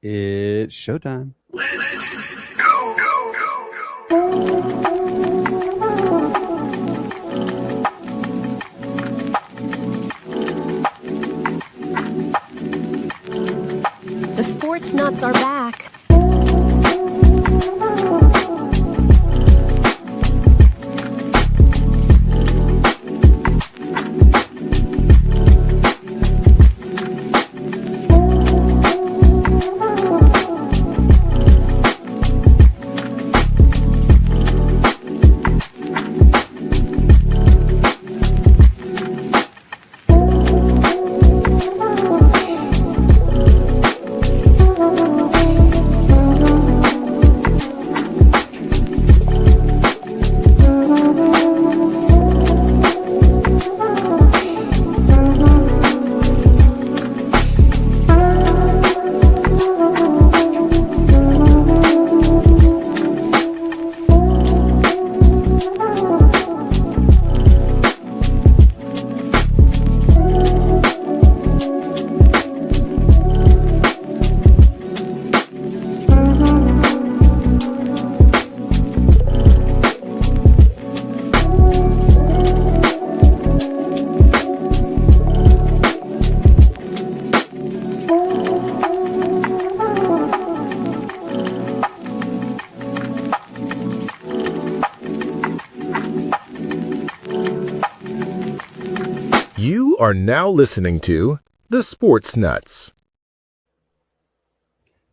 It's showtime. The Sportz Nuts are back. You are now listening to the Sportz Nutz.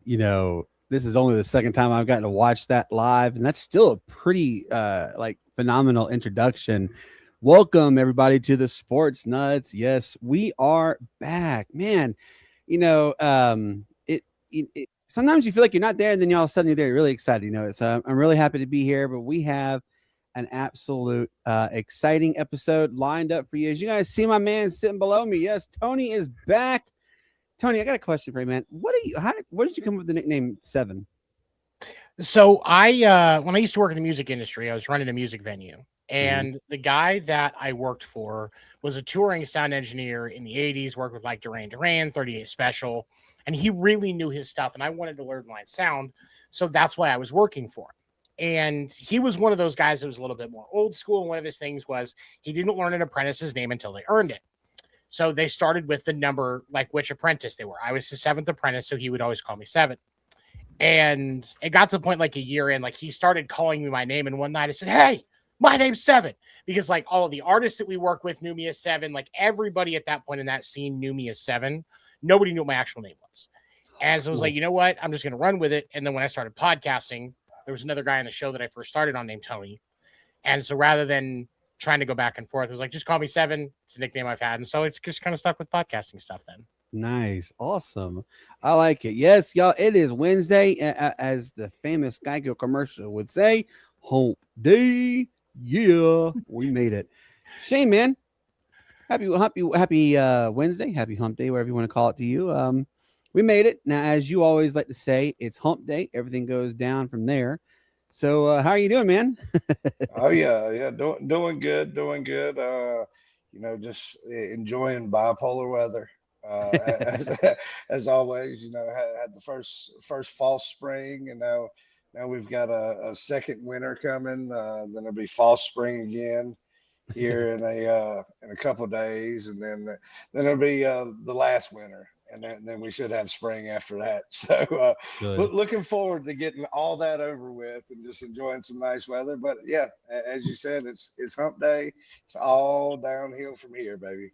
You know, this is only the second time I've gotten to watch that live, and that's still a pretty phenomenal introduction. Welcome everybody to the Sportz Nutz. Yes, we are back, man. You know, it sometimes you feel like you're not there, and then all of a sudden you're there. You're really excited. You know, it's I'm really happy to be here, but we have an absolute exciting episode lined up for you. As you guys see, my man sitting below me. Yes, Tony is back. Tony, I got a question for you, man. Where did you come up with the nickname Seven? So when I used to work in the music industry, I was running a music venue, and the guy that I worked for was a touring sound engineer in the 80s, worked with like Duran Duran, 38 Special, and he really knew his stuff, and I wanted to learn my sound, so that's why I was working for him. And he was one of those guys that was a little bit more old school, and one of his things was he didn't learn an apprentice's name until they earned it. So they started with the number, like which apprentice they were. I was the seventh apprentice, so he would always call me Seven. And it got to the point like a year in, like he started calling me my name. And one night I said, "Hey, my name's Seven," because like all of the artists that we work with knew me as Seven. Like everybody at that point in that scene knew me as Seven. Nobody knew what my actual name was. And so I was like, you know what? I'm just going to run with it. And then when I started podcasting, there was another guy on the show that I first started on named Tony. And so rather than trying to go back and forth, I was like, just call me Seven. It's a nickname I've had. And so it's just kind of stuck with podcasting stuff then. Nice. Awesome. I like it. Yes, y'all, it is Wednesday, as the famous Geico commercial would say, hump day. Yeah, we made it. Shane, man, happy Wednesday, happy hump day, whatever you want to call it to you. We made it. Now, as you always like to say, it's hump day. Everything goes down from there. So how are you doing, man? Oh yeah, doing good. Just enjoying bipolar weather. As always, had the first false spring, and now we've got a second winter coming. Then it'll be false spring again here in a couple of days, and then it'll be the last winter. And then we should have spring after that. So looking forward to getting all that over with and just enjoying some nice weather. But yeah, as you said, it's hump day. It's all downhill from here, baby.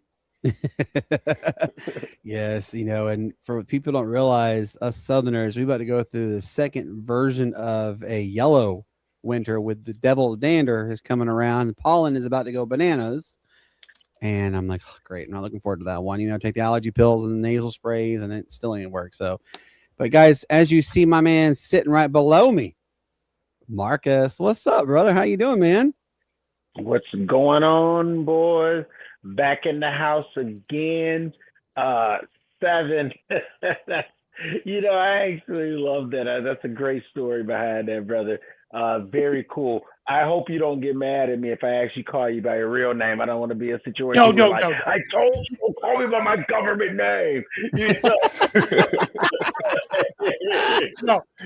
Yes, and for people don't realize, us Southerners, we're about to go through the second version of a yellow winter with the devil's dander is coming around. Pollen is about to go bananas. And I'm like, oh, great. I'm not looking forward to that one. Take the allergy pills and the nasal sprays, and it still ain't work. So, but guys, as you see, my man sitting right below me, Marcus. What's up, brother? How you doing, man? What's going on, boys? Back in the house again. Seven. I actually love that. That's a great story behind that, brother. Very cool. I hope you don't get mad at me if I actually call you by your real name. I don't want to be a situation No. I told you, call me by my government name.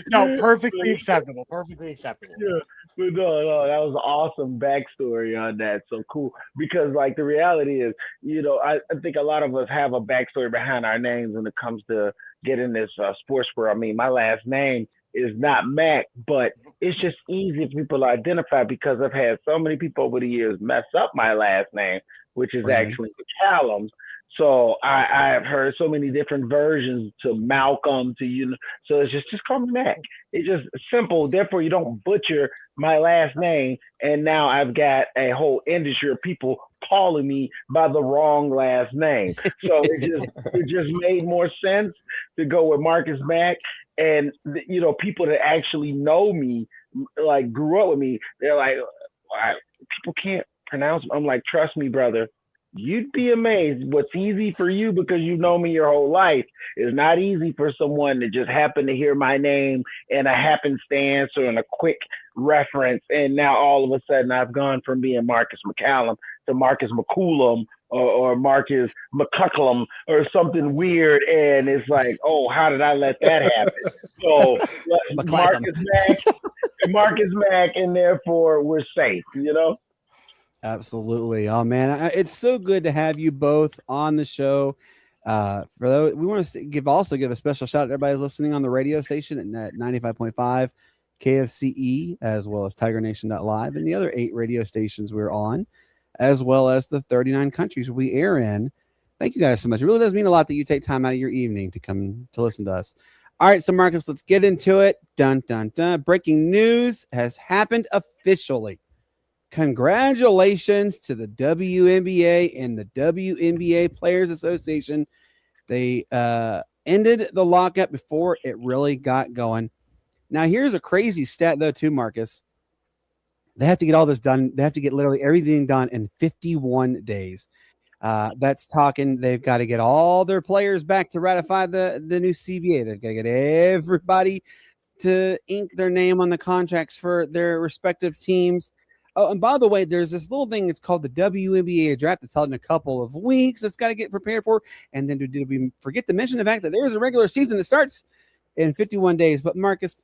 No, perfectly acceptable. Perfectly acceptable. Yeah, but no, that was an awesome backstory on that. So cool because like the reality is, I think a lot of us have a backstory behind our names when it comes to getting this sports world. I mean, my last name is not Mac, but it's just easy for people to identify because I've had so many people over the years mess up my last name, which is Brandon. actually McCallum. So I have heard so many different versions to Malcolm to so it's just call me Mac. It's just simple. Therefore, you don't butcher my last name. And now I've got a whole industry of people calling me by the wrong last name. So it just made more sense to go with Marcus Mack. And people that actually know me, like grew up with me, they're like, people can't pronounce. I'm like, trust me, brother. You'd be amazed. What's easy for you because you've known me your whole life is not easy for someone to just happen to hear my name in a happenstance or in a quick reference. And now all of a sudden I've gone from being Marcus McCallum to Marcus McCoolum or Marcus McCucklum or something weird. And it's like, oh, how did I let that happen? So Marcus Mack, and therefore we're safe, Absolutely. Oh man, it's so good to have you both on the show. For those, we want to give a special shout out to everybody who's listening on the radio station at 95.5 KFCE, as well as TigerNation.live and the other 8 radio stations we're on, as well as the 39 countries we air in. Thank you guys so much. It really does mean a lot that you take time out of your evening to come to listen to us. All right, so Marcus, let's get into it. Dun, dun, dun. Breaking news has happened officially. Congratulations to the WNBA and the WNBA Players Association. They ended the lockout before it really got going. Now, here's a crazy stat, though, too, Marcus. They have to get all this done. They have to get literally everything done in 51 days. That's talking. They've got to get all their players back to ratify the new CBA. They've got to get everybody to ink their name on the contracts for their respective teams. Oh, and by the way, there's this little thing. It's called the WNBA draft. That's held in a couple of weeks. That's got to get prepared for. And then did we forget to mention the fact that there's a regular season that starts in 51 days? But Marcus,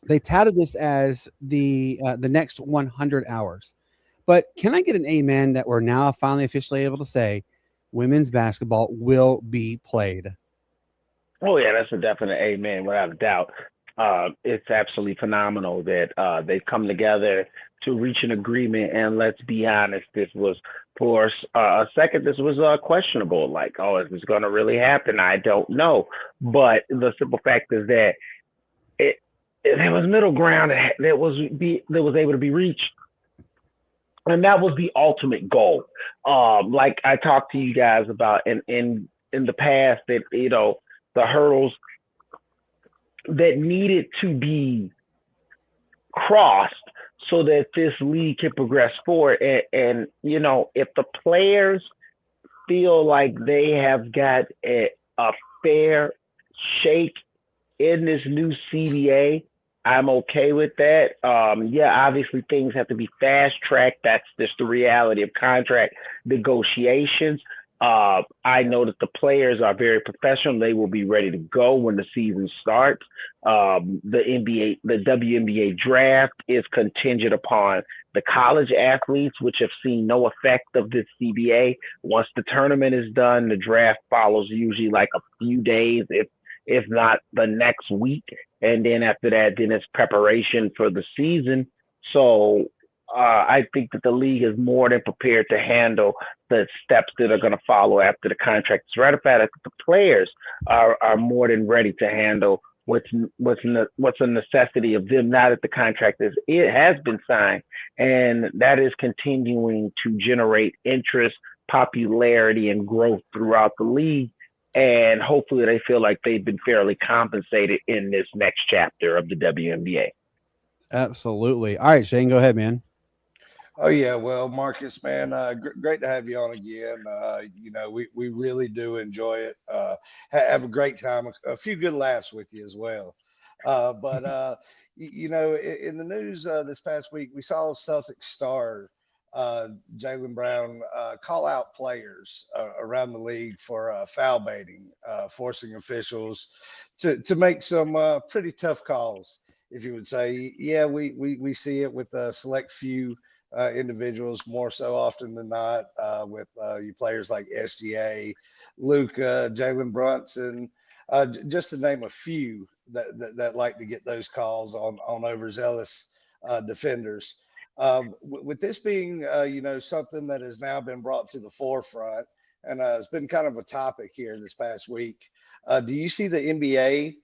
they touted this as the next 100 hours. But can I get an amen that we're now finally officially able to say women's basketball will be played? Oh yeah, that's a definite amen, without a doubt. It's absolutely phenomenal that they've come together to reach an agreement. And let's be honest, this was for a second, this was questionable. Like, oh, is this going to really happen? I don't know. But the simple fact is that there was middle ground that was able to be reached. And that was the ultimate goal. Like I talked to you guys about in the past that, the hurdles that needed to be crossed so that this league can progress forward. And if the players feel like they have got a fair shake in this new CBA, I'm okay with that. Obviously things have to be fast tracked. That's just the reality of contract negotiations. I know that the players are very professional. They will be ready to go when the season starts. The WNBA draft is contingent upon the college athletes, which have seen no effect of this CBA. Once the tournament is done, the draft follows usually like a few days, if not the next week. And then after that, then it's preparation for the season. So I think that the league is more than prepared to handle the steps that are going to follow after the contract is ratified. I think the players are more than ready to handle what's a necessity of them now that the contract has been signed, and that is continuing to generate interest, popularity, and growth throughout the league. And hopefully they feel like they've been fairly compensated in this next chapter of the WNBA. Absolutely. All right, Shane, go ahead, man. Oh yeah, well, Marcus, man, great to have you on again. We really do enjoy it. Have a great time, a few good laughs with you as well. In the news this past week, we saw Celtic star Jalen Brown call out players around the league for foul baiting, forcing officials to make some pretty tough calls. If you would say, yeah, we see it with a select few individuals more so often than not, with you players like SGA, Luca, Jalen Brunson, just to name a few that like to get those calls on overzealous defenders. With this being, something that has now been brought to the forefront, and it's been kind of a topic here this past week. Do you see the NBA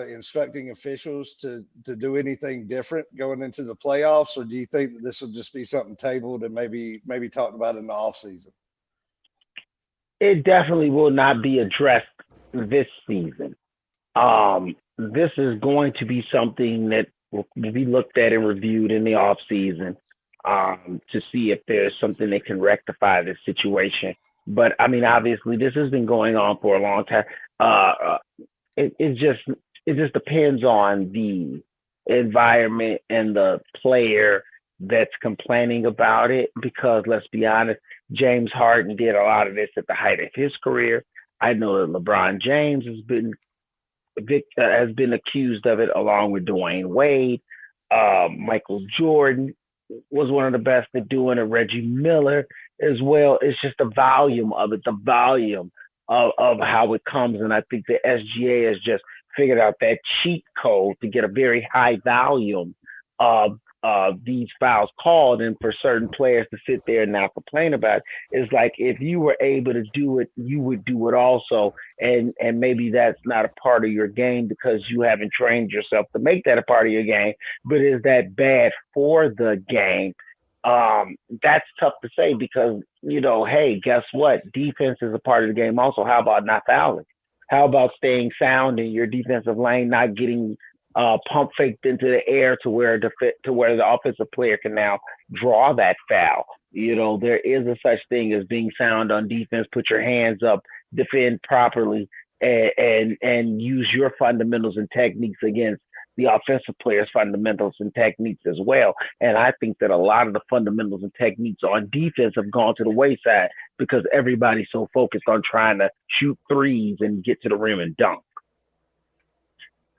instructing officials to do anything different going into the playoffs, or do you think that this will just be something tabled and maybe talked about in the off season? It definitely will not be addressed this season. This is going to be something that will be looked at and reviewed in the off season, to see if there's something that can rectify this situation. But I mean, obviously, this has been going on for a long time. It just depends on the environment and the player that's complaining about it. Because let's be honest, James Harden did a lot of this at the height of his career. I know that LeBron James has been accused of it, along with Dwayne Wade. Michael Jordan was one of the best at doing it. Reggie Miller as well. It's just the volume of it, the volume of how it comes. And I think the SGA has just figured out that cheat code to get a very high volume of these fouls called, and for certain players to sit there and now complain about it is like, if you were able to do it, you would do it also. And maybe that's not a part of your game because you haven't trained yourself to make that a part of your game. But is that bad for the game? That's tough to say because, hey, guess what? Defense is a part of the game also. How about not fouling? How about staying sound in your defensive lane, not getting pump faked into the air to where the offensive player can now draw that foul? There is a such thing as being sound on defense. Put your hands up, defend properly, and use your fundamentals and techniques against the offensive player's fundamentals and techniques as well. And I think that a lot of the fundamentals and techniques on defense have gone to the wayside because everybody's so focused on trying to shoot threes and get to the rim and dunk.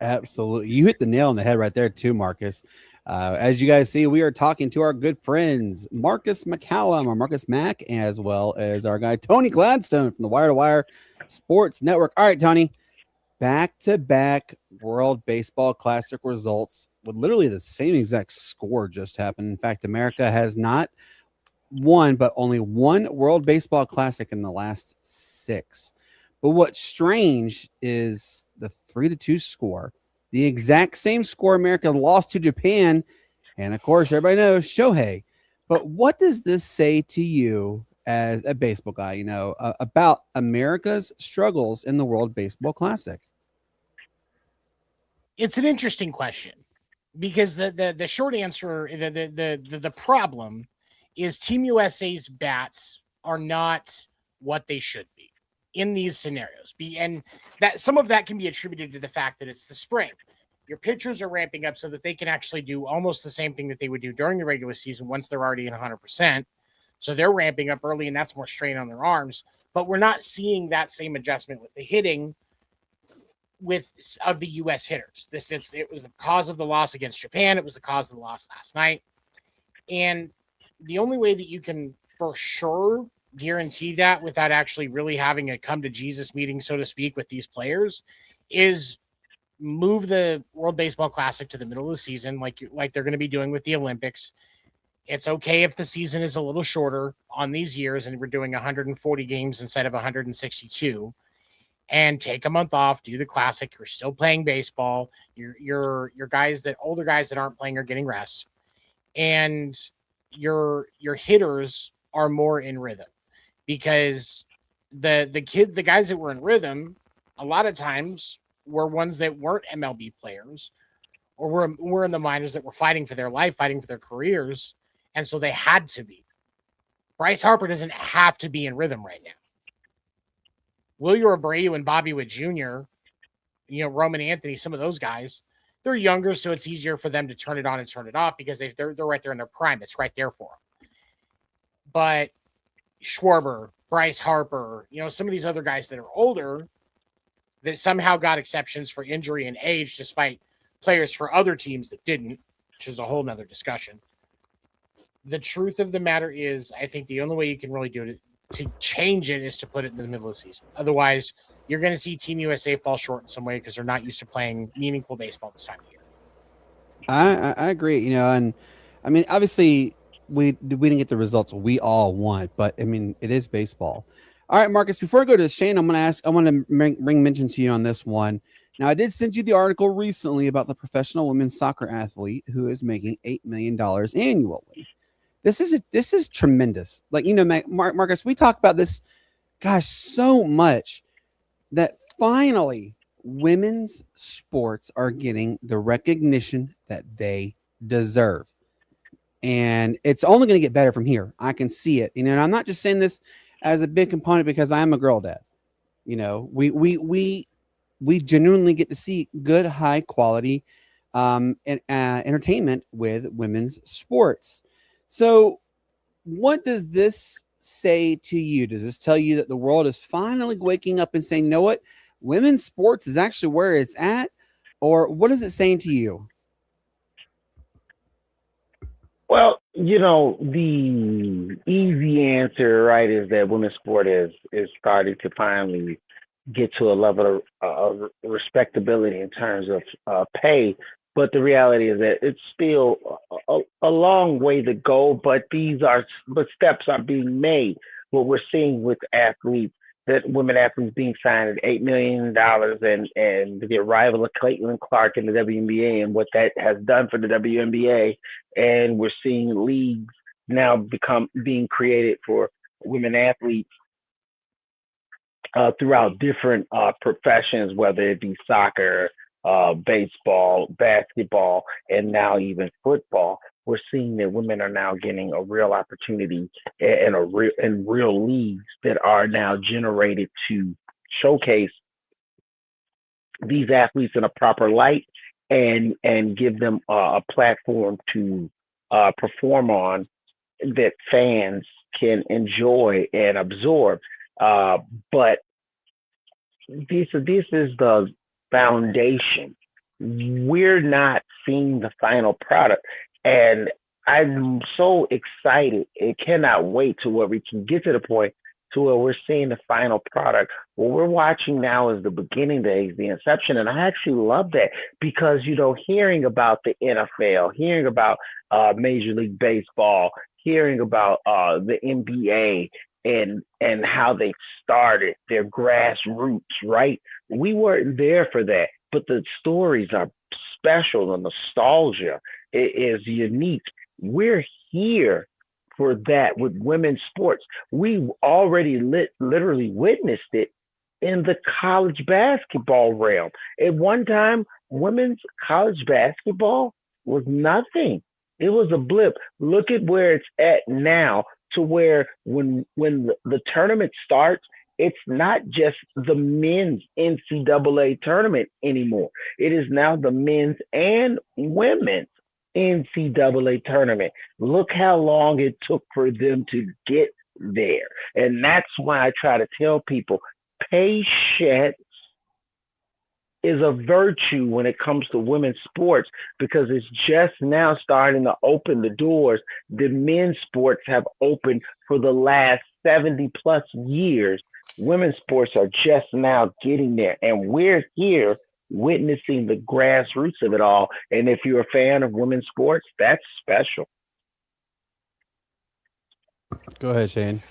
Absolutely. You hit the nail on the head right there too, Marcus. As you guys see, we are talking to our good friends, Marcus McCallum, or Marcus Mack, as well as our guy, Tony Gladstone from the Wire to Wire Sports Network. All right, Tony, back-to-back World Baseball Classic results with literally the same exact score just happened. In fact, America has not won, but only one World Baseball Classic in the last 6. But what's strange is the 3-2 score, the exact same score America lost to Japan. And of course, everybody knows Shohei. But what does this say to you as a baseball guy, about America's struggles in the World Baseball Classic? It's an interesting question because the short answer, the problem is Team USA's bats are not what they should be in these scenarios. And that some of that can be attributed to the fact that it's the spring. Your pitchers are ramping up so that they can actually do almost the same thing that they would do during the regular season once they're already at 100%. So they're ramping up early, and that's more strain on their arms. But we're not seeing that same adjustment with the hitting of the U.S. hitters. It was the cause of the loss against Japan. It was the cause of the loss last night. And the only way that you can for sure guarantee that without actually really having a come to Jesus meeting, so to speak, with these players is move the World Baseball Classic to the middle of the season, like they're going to be doing with the Olympics. It's okay if the season is a little shorter on these years and we're doing 140 games instead of 162. And take a month off, do the Classic. You're still playing baseball. Your older guys that aren't playing are getting rest, and your hitters are more in rhythm because the guys that were in rhythm a lot of times were ones that weren't MLB players or were in the minors that were fighting for their life, fighting for their careers, and so they had to be. Bryce Harper doesn't have to be in rhythm right now. Wilyer Abreu and Bobby Witt Jr., Roman Anthony, some of those guys, they're younger, so it's easier for them to turn it on and turn it off because they're right there in their prime. It's right there for them. but Schwarber, Bryce Harper, some of these other guys that are older that somehow got exceptions for injury and age, despite players for other teams that didn't, which is a whole nother discussion. The truth of the matter is, I think the only way you can really do it to change it is to put it in the middle of the season. Otherwise, you're going to see Team USA fall short in some way because they're not used to playing meaningful baseball this time of year. I agree. And I mean, obviously, we didn't get the results we all want, but I mean, it is baseball. All right, Marcus. Before I go to Shane, I want to bring mention to you on this one. Now, I did send you the article recently about the professional women's soccer athlete who is making $8 million annually. This is tremendous. Like, Marcus, we talk about this, gosh, so much that finally women's sports are getting the recognition that they deserve. And it's only going to get better from here. I can see it. And I'm not just saying this as a big component because I am a girl dad. We genuinely get to see good, high quality entertainment with women's sports. So what does this say to you? Does this tell you that the world is finally waking up and saying, you know what? Women's sports is actually where it's at? Or what is it saying to you? Well, the easy answer, right, is that women's sport is starting to finally get to a level of respectability in terms of pay. But the reality is that it's still a long way to go. But steps are being made. What we're seeing with athletes, that women athletes being signed at $8 million, and the arrival of Caitlin Clark in the WNBA and what that has done for the WNBA, and we're seeing leagues now being created for women athletes throughout different professions, whether it be soccer, baseball, basketball, and now even football. We're seeing that women are now getting a real opportunity in real leagues that are now generated to showcase these athletes in a proper light and give them a platform to perform on that fans can enjoy and absorb. But this is the foundation. We're not seeing the final product. And I'm so excited and cannot wait to where we can get to the point to where we're seeing the final product. What we're watching now is the beginning days, the inception. And I actually love that because, hearing about the NFL, hearing about Major League Baseball, hearing about the NBA and how they started their grassroots, right? We weren't there for that, but the stories are special. The nostalgia is unique. We're here for that with women's sports. We already literally witnessed it in the college basketball realm. At one time, women's college basketball was nothing. It was a blip. Look at where it's at now, to where when the tournament starts, it's not just the men's NCAA tournament anymore. It is now the men's and women's NCAA tournament. Look how long it took for them to get there. And that's why I try to tell people, patience is a virtue when it comes to women's sports, because it's just now starting to open the doors. The men's sports have opened for the last 70 plus years. Women's sports are just now getting there, and we're here witnessing the grassroots of it all. And if you're a fan of women's sports, that's special. Go ahead, Shane.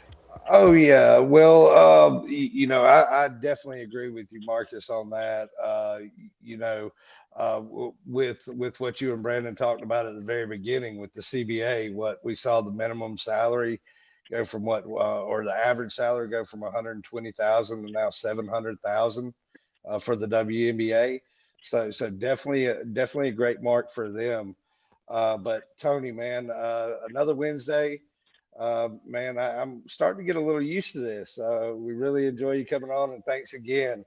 Oh yeah, well, I definitely agree with you, Marcus, on that. With what you and Brandon talked about at the very beginning with the CBA, what we saw the minimum salary go from or the average salary go from 120,000 to now 700,000 for the WNBA. So definitely a great mark for them. But Tony, man, another Wednesday. Man, I'm starting to get a little used to this. We really enjoy you coming on, and thanks again.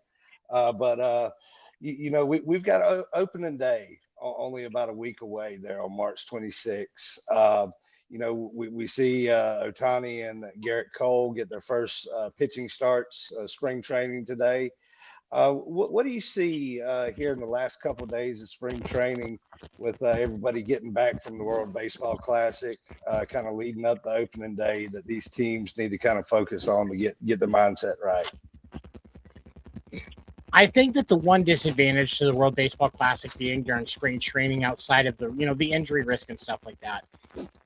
But we've got opening day only about a week away there on March 26th. we see Otani and Garrett Cole get their first pitching starts, spring training today. What do you see here in the last couple of days of spring training with everybody getting back from the World Baseball Classic, kind of leading up the opening day that these teams need to kind of focus on to get their mindset right? I think that the one disadvantage to the World Baseball Classic being during spring training, outside of the the injury risk and stuff like that,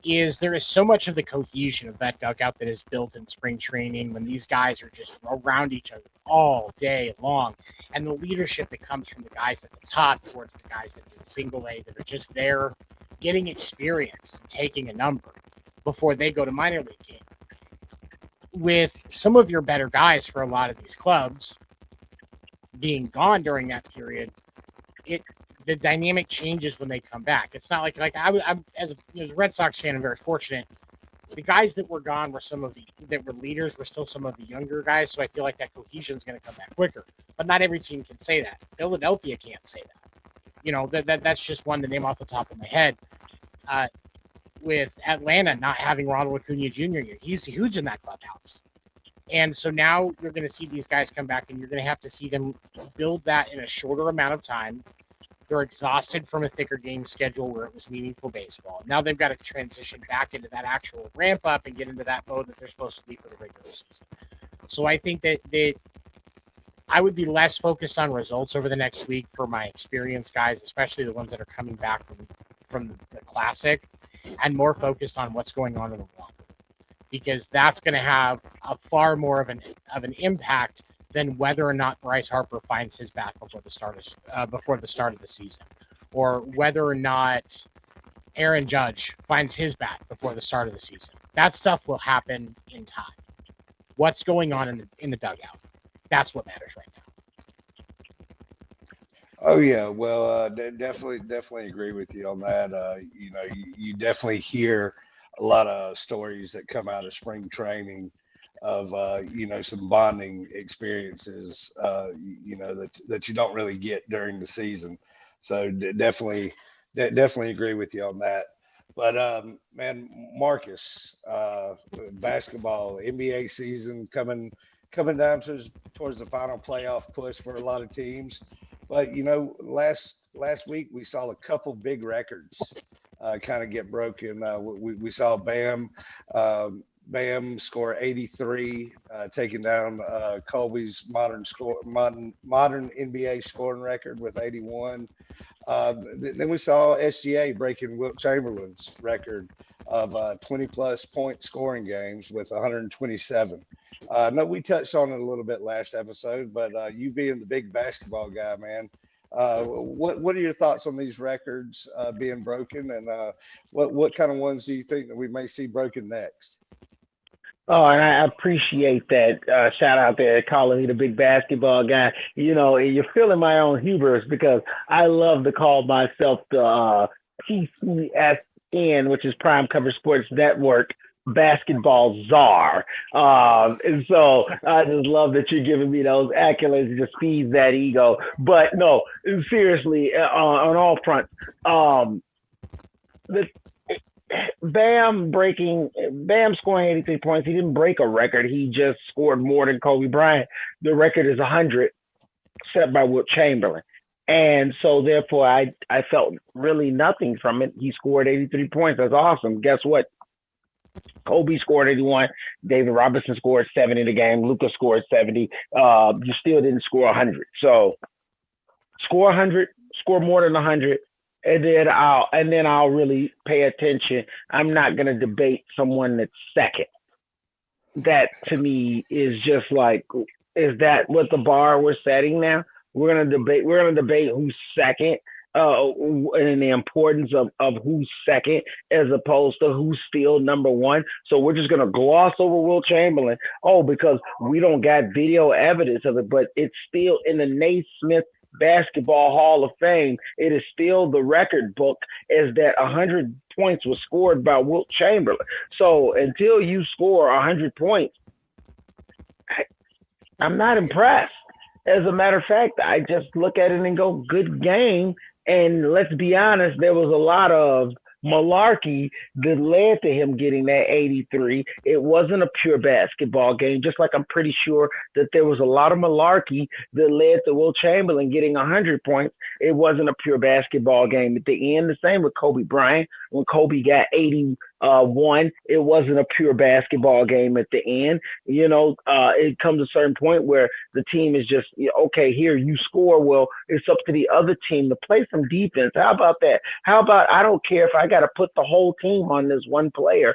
is there is so much of the cohesion of that dugout that is built in spring training when these guys are just around each other all day long, and the leadership that comes from the guys at the top towards the guys that do single A that are just there getting experience, taking a number before they go to minor league game. With some of your better guys for a lot of these clubs being gone during that period, the dynamic changes when they come back. It's not like I'm as a Red Sox fan, I'm very fortunate. The guys that were gone were some of the that were leaders, were still some of the younger guys. So I feel like that cohesion is going to come back quicker. But not every team can say that. Philadelphia can't say that. That's just one to name off the top of my head. With Atlanta not having Ronald Acuna Jr. yet, he's huge in that clubhouse. And so now you're going to see these guys come back, and you're going to have to see them build that in a shorter amount of time. They're exhausted from a thicker game schedule where it was meaningful baseball. Now they've got to transition back into that actual ramp up and get into that mode that they're supposed to be for the regular season. So I think that I would be less focused on results over the next week for my experienced guys, especially the ones that are coming back from the Classic, and more focused on what's going on in the locker, because that's going to have a far more of an impact than whether or not Bryce Harper finds his bat before the start of the season, or whether or not Aaron Judge finds his bat before the start of the season. That stuff will happen in time. What's going on in the dugout? That's what matters right now. Oh yeah, well, definitely agree with you on that. You definitely hear a lot of stories that come out of spring training of some bonding experiences that you don't really get during the season. So definitely agree with you on that. But man, Marcus, basketball, NBA season coming down towards the final playoff push for a lot of teams. But last week we saw a couple big records kind of get broken. We saw Bam score 83, taking down Kobe's modern NBA scoring record with 81. Then we saw SGA breaking Wilt Chamberlain's record of 20-plus point scoring games with 127. No, we touched on it a little bit last episode, but you being the big basketball guy, man, what are your thoughts on these records being broken, and what kind of ones do you think that we may see broken next? Oh, and I appreciate that shout out there, calling me the big basketball guy. You're feeling my own hubris, because I love to call myself the PCSN, which is Prime Cover Sports Network basketball czar. And so I just love that you're giving me those accolades. It just feeds that ego. But no, seriously, on all fronts, Bam scoring 83 points. He didn't break a record. He just scored more than Kobe Bryant. The record is 100, set by Wilt Chamberlain. And so therefore I felt really nothing from it. He scored 83 points. That's awesome. Guess what? Kobe scored 81. David Robinson scored 70 in the game. Luka scored 70. You still didn't score 100. So score 100, score more than 100. And then I'll really pay attention. I'm not going to debate someone that's second. That to me is just like, is that what the bar we're setting now? We're going to debate who's second, and the importance of who's second as opposed to who's still number one. So we're just going to gloss over Wilt Chamberlain. Because we don't got video evidence of it, but it's still in the Naismith Basketball Hall of Fame. It is still the record book as that 100 points was scored by Wilt Chamberlain. So until you score 100 points, I'm not impressed. As a matter of fact, I just look at it and go, good game. And let's be honest, there was a lot of, malarkey that led to him getting that 83. It wasn't a pure basketball game, just like I'm pretty sure that there was a lot of malarkey that led to Will Chamberlain getting 100 points. It wasn't a pure basketball game at the end. The same with Kobe Bryant. When Kobe got 81, it wasn't a pure basketball game at the end. It comes to a certain point where the team is just, okay, here, you score. Well, it's up to the other team to play some defense. How about that? How about, I don't care if I got to put the whole team on this one player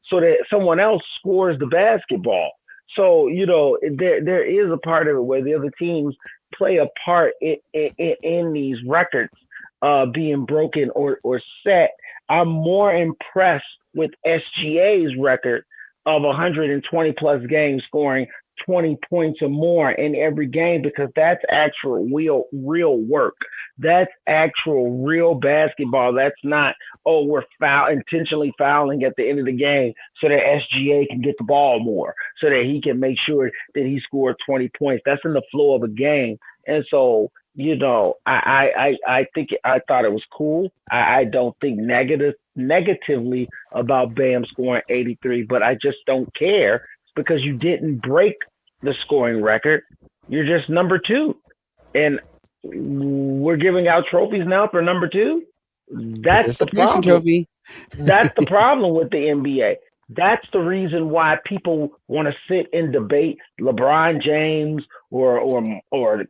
so that someone else scores the basketball. So, there is a part of it where the other teams play a part in these records being broken or set. I'm more impressed with SGA's record of 120 plus games, scoring 20 points or more in every game, because that's actual real work. That's actual real basketball. That's not, we're intentionally fouling at the end of the game so that SGA can get the ball more, so that he can make sure that he scored 20 points. That's in the flow of a game. And so, I thought it was cool. I don't think negatively about Bam scoring 83, but I just don't care, because you didn't break the scoring record. You're just number 2. And we're giving out trophies now for number 2. That's the problem. Trophy. That's the problem with the NBA. That's the reason why people want to sit and debate LeBron James or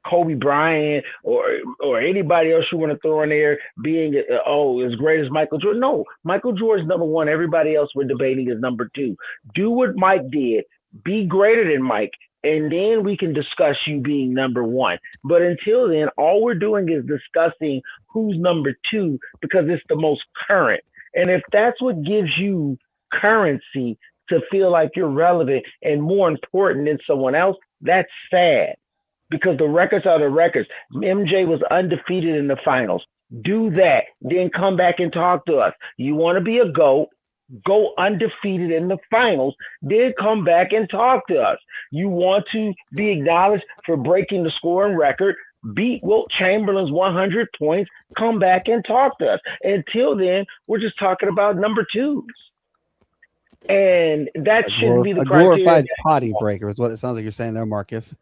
Kobe Bryant or anybody else you want to throw in there being as great as Michael Jordan. No, Michael Jordan's number 1. Everybody else we're debating is number 2. Do what Mike did. Be greater than Mike, and then we can discuss you being number 1. But until then, all we're doing is discussing who's number 2 because it's the most current. And if that's what gives you currency to feel like you're relevant and more important than someone else, that's sad, because the records are the records. MJ was undefeated in the finals. Do that, then come back and talk to us. You want to be a GOAT, go undefeated in the finals, then come back and talk to us. You want to be acknowledged for breaking the scoring record, beat Wilt Chamberlain's 100 points, come back and talk to us. Until then, we're just talking about number 2s. And that shouldn't be the criteria. A glorified potty breaker is what it sounds like you're saying there, Marcus.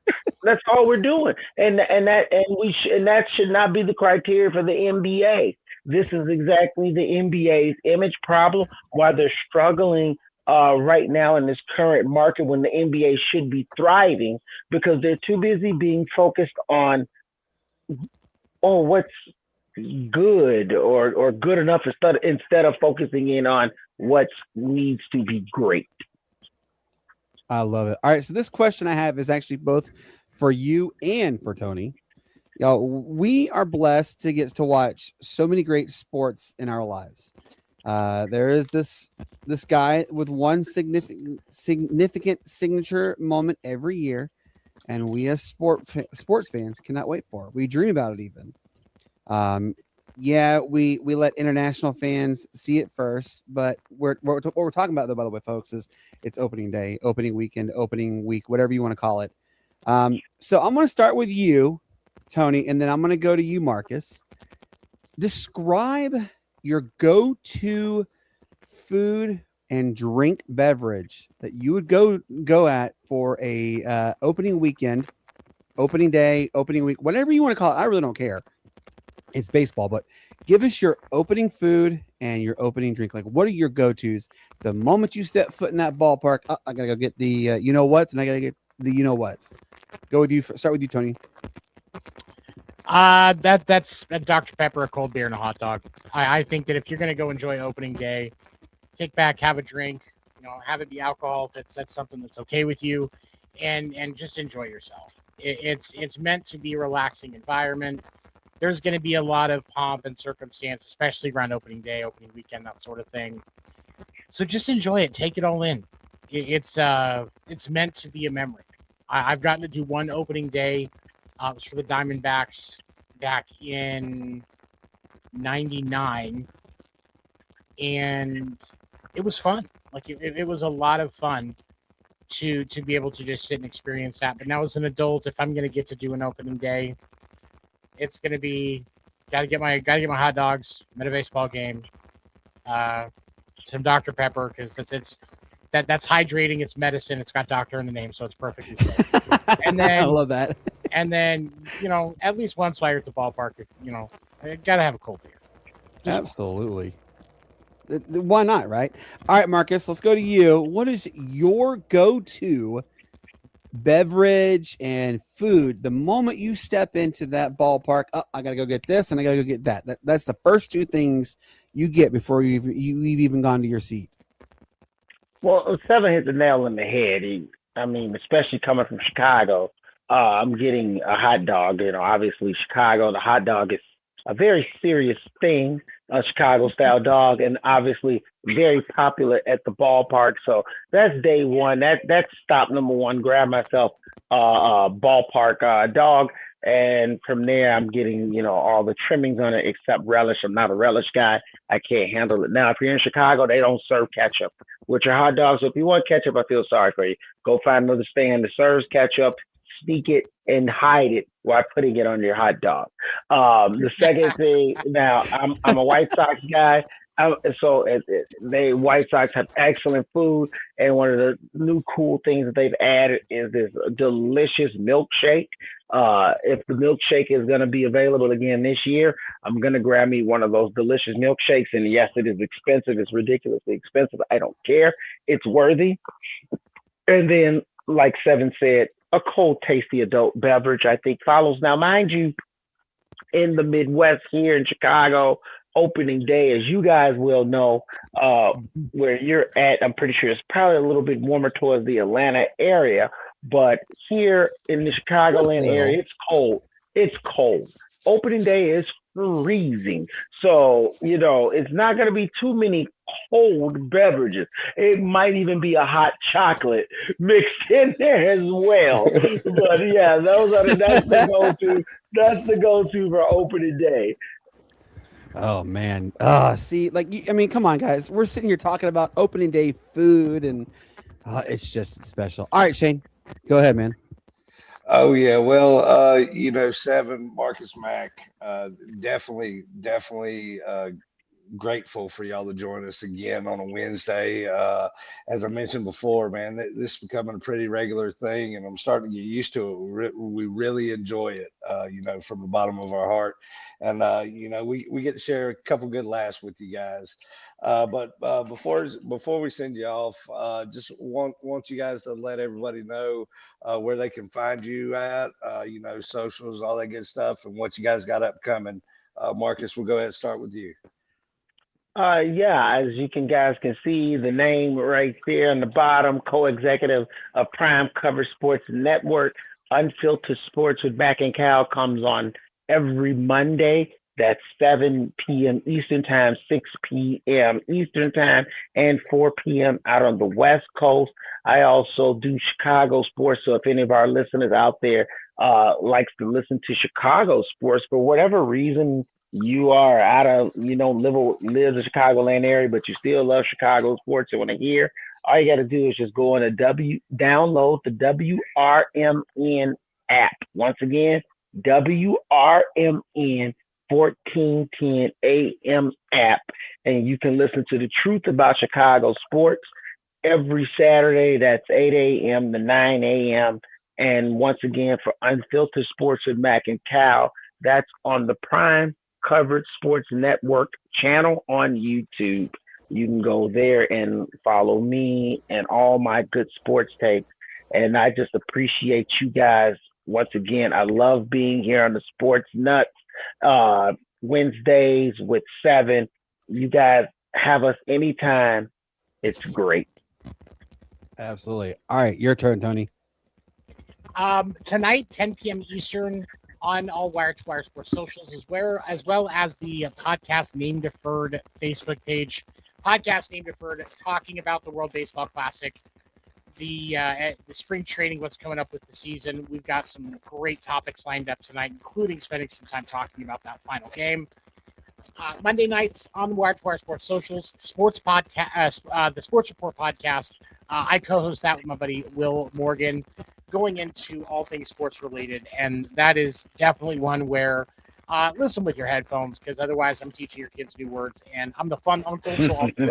That's all we're doing, and that should not be the criteria for the NBA. This is exactly the NBA's image problem, why they're struggling right now in this current market when the NBA should be thriving, because they're too busy being focused on what's good or good enough instead of focusing in on what needs to be great. I love it. All right, so this question I have is actually both for you and for Tony. We are blessed to get to watch so many great sports in our lives. There is this guy with one significant signature moment every year, and we as sports fans cannot wait for it. We dream about it even. We let international fans see it first, but what we're talking about, though, by the way, folks, is it's opening day, opening weekend, opening week, whatever you want to call it. So I'm going to start with you, Tony, and then I'm going to go to you, Marcus. Describe your go-to food and drink beverage that you would go at for a opening weekend, opening day, opening week, whatever you want to call it. I really don't care. It's baseball, but give us your opening food and your opening drink. Like, what are your go-tos? The moment you step foot in that ballpark, I gotta go get the you-know-whats, and I gotta get the you-know-whats. Go with you. Start with you, Tony. That's a Dr. Pepper, a cold beer, and a hot dog. I think that if you're gonna go enjoy opening day, kick back, have a drink, have it be alcohol if that's something that's okay with you, and just enjoy yourself. It's meant to be a relaxing environment. There's going to be a lot of pomp and circumstance, especially around opening day, opening weekend, that sort of thing. So just enjoy it. Take it all in. It's meant to be a memory. I've gotten to do one opening day. It was for the Diamondbacks back in '99. And it was fun. Like it was a lot of fun to be able to just sit and experience that. But now as an adult, if I'm going to get to do an opening day, it's going to be gotta get my hot dogs. I'm at a baseball game. some Dr. Pepper because that's hydrating. It's medicine. It's got doctor in the name, so it's perfectly safe. And then I love that. And then at least once while you're at the ballpark, I gotta have a cold beer. Absolutely. Why not, right? All right, Marcus, let's go to you. What is your go-to beverage and food the moment you step into that ballpark? Oh, I gotta go get this and I gotta go get that. That's the first two things you get before you've even gone to your seat. Well, Seven hit the nail on the head. Especially coming from Chicago, I'm getting a hot dog. Obviously, Chicago, the hot dog is a very serious thing, a Chicago style dog, and obviously very popular at the ballpark. So that's day one. That's stop number one. Grab myself a ballpark dog, and from there I'm getting all the trimmings on it except relish. I'm not a relish guy. I can't handle it. Now, if you're in Chicago, they don't serve ketchup with your hot dogs. So if you want ketchup, I feel sorry for you. Go find another stand that serves ketchup. Sneak it and hide it while putting it on your hot dog. The second thing, now I'm a White Sox guy, White Sox have excellent food, and one of the new cool things that they've added is this delicious milkshake. If the milkshake is going to be available again this year, I'm going to grab me one of those delicious milkshakes. And yes, it is expensive. It's ridiculously expensive. I don't care. It's worthy. And then, like Seven said, a cold, tasty adult beverage, I think, follows. Now, mind you, in the Midwest here in Chicago, opening day, as you guys will know, where you're at, I'm pretty sure it's probably a little bit warmer towards the Atlanta area. But here in the Chicagoland area, it's cold. It's cold. Opening day is freezing. So, it's not going to be too many cold beverages. It might even be a hot chocolate mixed in there as well. But yeah, that's the go-to. That's the go-to for opening day. Oh man. See, come on, guys. We're sitting here talking about opening day food, and it's just special. All right, Shane, go ahead, man. Oh yeah, well, Seven, Marcus Mack, definitely grateful for y'all to join us again on a Wednesday. As I mentioned before, man, this is becoming a pretty regular thing, and I'm starting to get used to it. We really enjoy it, from the bottom of our heart, and we get to share a couple good laughs with you guys. But before we send you off, just want you guys to let everybody know where they can find you at, socials, all that good stuff, and what you guys got upcoming. Marcus, we'll go ahead and start with you. As you guys can see, the name right there on the bottom, co-executive of Prime Cover Sports Network. Unfiltered Sports with Mac and Cal comes on every Monday. That's 7 p.m. Eastern Time, 6 p.m. Eastern Time, and 4 p.m. out on the West Coast. I also do Chicago sports, so if any of our listeners out there likes to listen to Chicago sports for whatever reason, you are live in the Chicagoland area, but you still love Chicago sports and want to hear, all you got to do is just go on download the WRMN app. Once again, WRMN 1410 AM app, and you can listen to the truth about Chicago sports every Saturday. That's 8 a.m. to 9 a.m. And once again, for Unfiltered Sports with Mac and Cal, that's on the Prime Covered Sports Network channel on YouTube. You can go there and follow me and all my good sports takes. And I just appreciate you guys. Once again, I love being here on the Sportz Nutz Wednesdays with Seven. You guys have us anytime. It's great. Absolutely. All right, your turn, Tony. Tonight, 10 p.m. Eastern, on all Wire to Wire Sports socials, as well as the podcast Name Deferred Facebook page. Podcast Name Deferred, talking about the World Baseball Classic, the spring training, what's coming up with the season. We've got some great topics lined up tonight, including spending some time talking about that final game. Monday nights on the Wire to Wire Sports socials, sports podcast, the Sports Report podcast. I co-host that with my buddy Will Morgan, going into all things sports related, and that is definitely one where listen with your headphones, because otherwise I'm teaching your kids new words, and I'm the fun uncle, so I'll do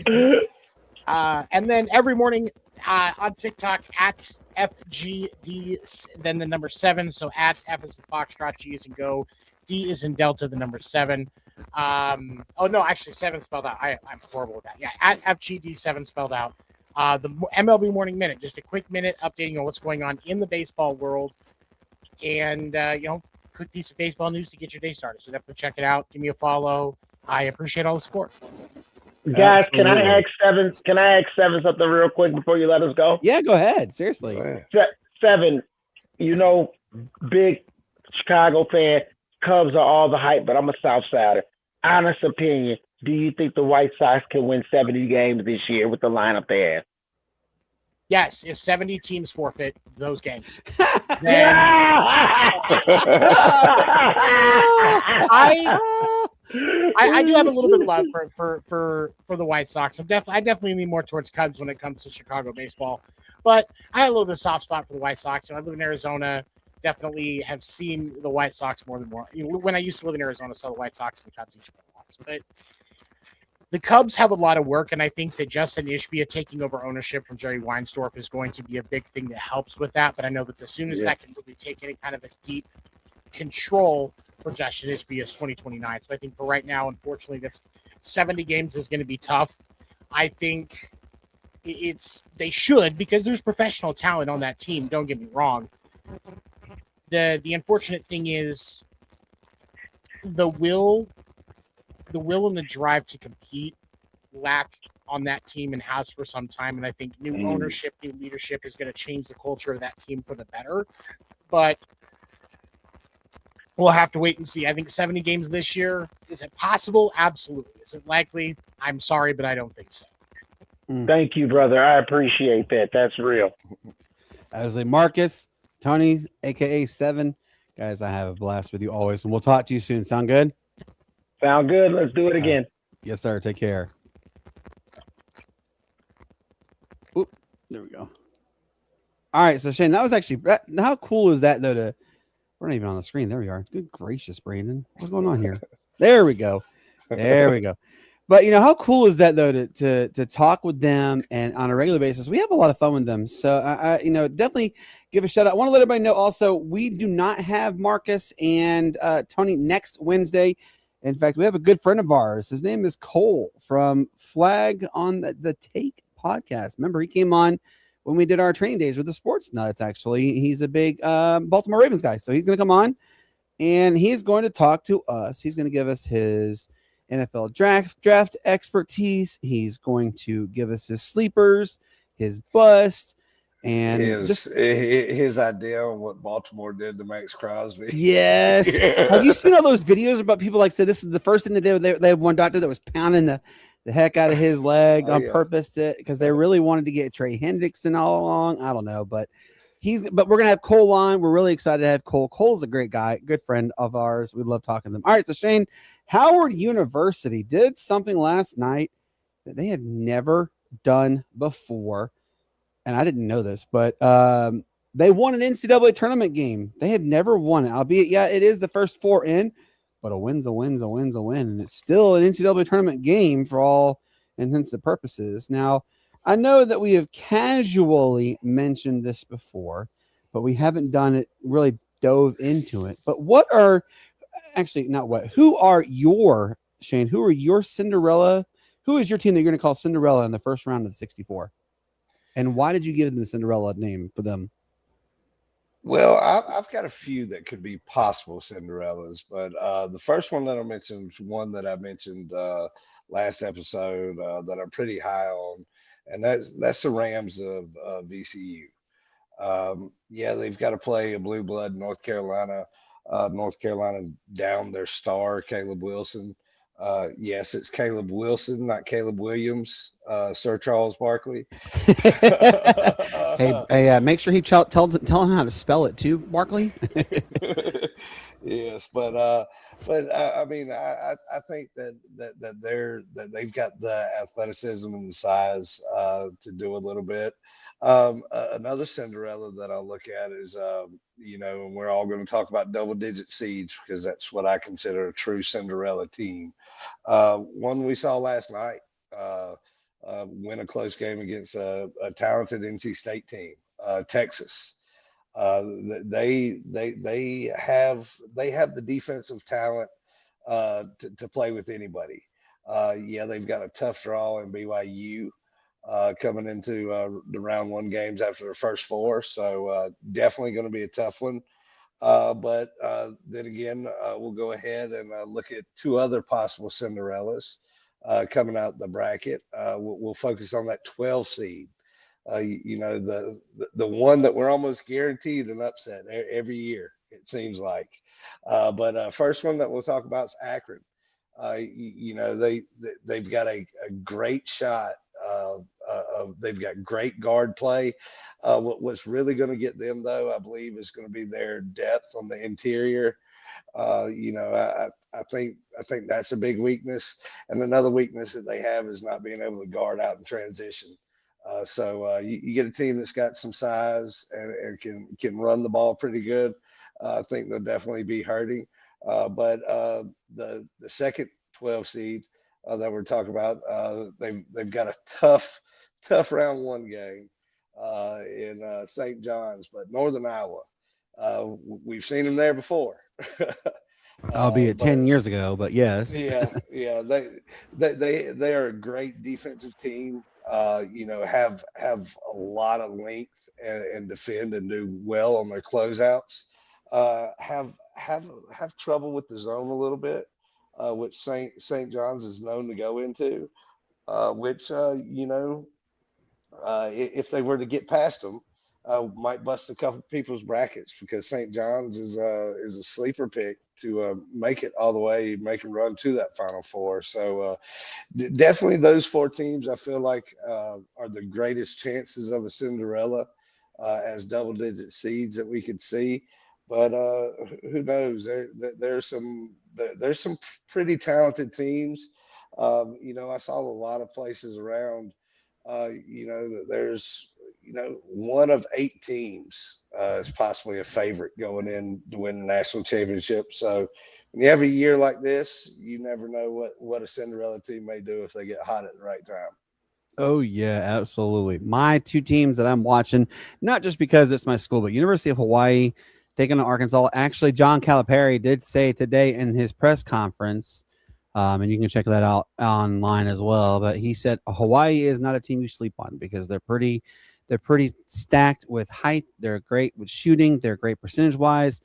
it. And then every morning on TikTok at FGD, then the number 7. So at F is in Foxtrot, G is in Go, D is in Delta, the number 7. Oh no, actually 7 spelled out. I'm horrible with that. Yeah, at FGD 7 spelled out. The MLB Morning Minute, just a quick minute updating on what's going on in the baseball world, and quick piece of baseball news to get your day started. So definitely check it out. Give me a follow. I appreciate all the support. Guys, can I ask Seven something real quick before you let us go? Yeah, go ahead. Seriously. Seven, big Chicago fan. Cubs are all the hype, but I'm a South Sider. Honest opinion, do you think the White Sox can win 70 games this year with the lineup they have? Yes, if 70 teams forfeit those games. Then I do have a little bit of love for the White Sox. I definitely lean more towards Cubs when it comes to Chicago baseball, but I have a little bit of soft spot for the White Sox. And I live in Arizona. Definitely have seen the White Sox more than more. When I used to live in Arizona, I saw the White Sox and the Cubs each once. But the Cubs have a lot of work, and I think that Justin Ishbia taking over ownership from Jerry Weinsdorf is going to be a big thing that helps with that. But I know that as soon as that can really take any kind of a deep control for Justin Ishbia is 2029. So I think for right now, unfortunately, that's 70 games is going to be tough. I think they should, because there's professional talent on that team. Don't get me wrong. The unfortunate thing is the will and the drive to compete lack on that team, and has for some time. And I think new ownership, new leadership is going to change the culture of that team for the better. But we'll have to wait and see. I think 70 games this year, is it possible? Absolutely. Is it likely? I'm sorry, but I don't think so. Thank you, brother. I appreciate that. That's real. I was like, Marcus, Tony, aka 7. Guys, I have a blast with you always, and we'll talk to you soon. Sound good? Sound good. Let's do it again. Yes, sir. Take care. Oop, there we go. All right, so Shane, that was actually, how cool is that though? We're not even on the screen. There we are. Good gracious, Brandon. What's going on here? There we go. There we go. But how cool is that though to talk with them, and on a regular basis, we have a lot of fun with them. So I definitely give a shout out. I want to let everybody know also, we do not have Marcus and Tony next Wednesday. In fact, we have a good friend of ours. His name is Cole from Flag on the Take podcast. Remember, he came on when we did our training days with the Sportz Nutz. Actually, he's a big Baltimore Ravens guy, so he's going to come on and he's going to talk to us. He's going to give us his NFL draft expertise. He's going to give us his sleepers, his busts, and his idea on what Baltimore did to Max Crosby. Yes. Have you seen all those videos about people like said this is the first thing they did? They had one doctor that was pounding the heck out of his leg on purpose because they really wanted to get Trey Hendrickson all along. I don't know, but we're gonna have Cole on. We're really excited to have Cole. Cole's a great guy, good friend of ours. We love talking to them. All right, so Shane, Howard University did something last night that they had never done before. And I didn't know this, but they won an NCAA tournament game. They had never won it, albeit, it is the first 4 in, but a win's a win. And it's still an NCAA tournament game for all intents and purposes. Now, I know that we have casually mentioned this before, but we haven't done it, really dove into it. But who are your, Shane, who are your Cinderella? Who is your team that you're going to call Cinderella in the first round of the 64? And why did you give them the Cinderella name for them? Well, I've got a few that could be possible Cinderellas, but the first one that I mentioned is one that I mentioned last episode that I'm pretty high on, and that's the Rams of VCU. They've got to play a blue blood North Carolina. North Carolina down their star, Caleb Wilson. Yes, it's Caleb Wilson, not Caleb Williams, Sir Charles Barkley. Hey, make sure he tell him how to spell it too, Barkley. Yes, but I mean, I think that they've got the athleticism and the size to do a little bit. Another Cinderella that I'll look at is, and we're all going to talk about double-digit seeds because that's what I consider a true Cinderella team. One we saw last night, uh, win a close game against a talented NC State team, Texas. They have the defensive talent to play with anybody. Yeah, they've got a tough draw in BYU coming into the round one games after their first four, so definitely going to be a tough one. But then again, we'll go ahead and look at two other possible Cinderellas coming out the bracket. We'll focus on that 12 seed. The one that we're almost guaranteed an upset every year, it seems like. But first one that we'll talk about is Akron. They've got a great shot. They've got great guard play. What's really going to get them, though, I believe, is going to be their depth on the interior. I think that's a big weakness, and another weakness that they have is not being able to guard out in transition. So you get a team that's got some size and can run the ball pretty good. I think they'll definitely be hurting. But the second 12 seed that we're talking about, they've got a tough round one game in St. John's, but Northern Iowa. We've seen them there before. Albeit 10 years ago, but yes. Yeah. They are a great defensive team. Have a lot of length and defend and do well on their closeouts. Have trouble with the zone a little bit, which St. John's is known to go into. Which if they were to get past them, might bust a couple people's brackets because St. John's is a sleeper pick to make it all the way, make a run to that Final Four. So definitely those four teams I feel like are the greatest chances of a Cinderella as double-digit seeds that we could see. But who knows? There's some pretty talented teams. I saw a lot of places around. That there's one of 8 teams is possibly a favorite going in to win the national championship. So when you have a year like this, you never know what a Cinderella team may do if they get hot at the right time. Oh yeah, absolutely. My two teams that I'm watching, not just because it's my school, but University of Hawaii taking on Arkansas. Actually, John Calipari did say today in his press conference, and you can check that out online as well. But he said Hawaii is not a team you sleep on because they're pretty stacked with height. They're great with shooting. They're great percentage wise.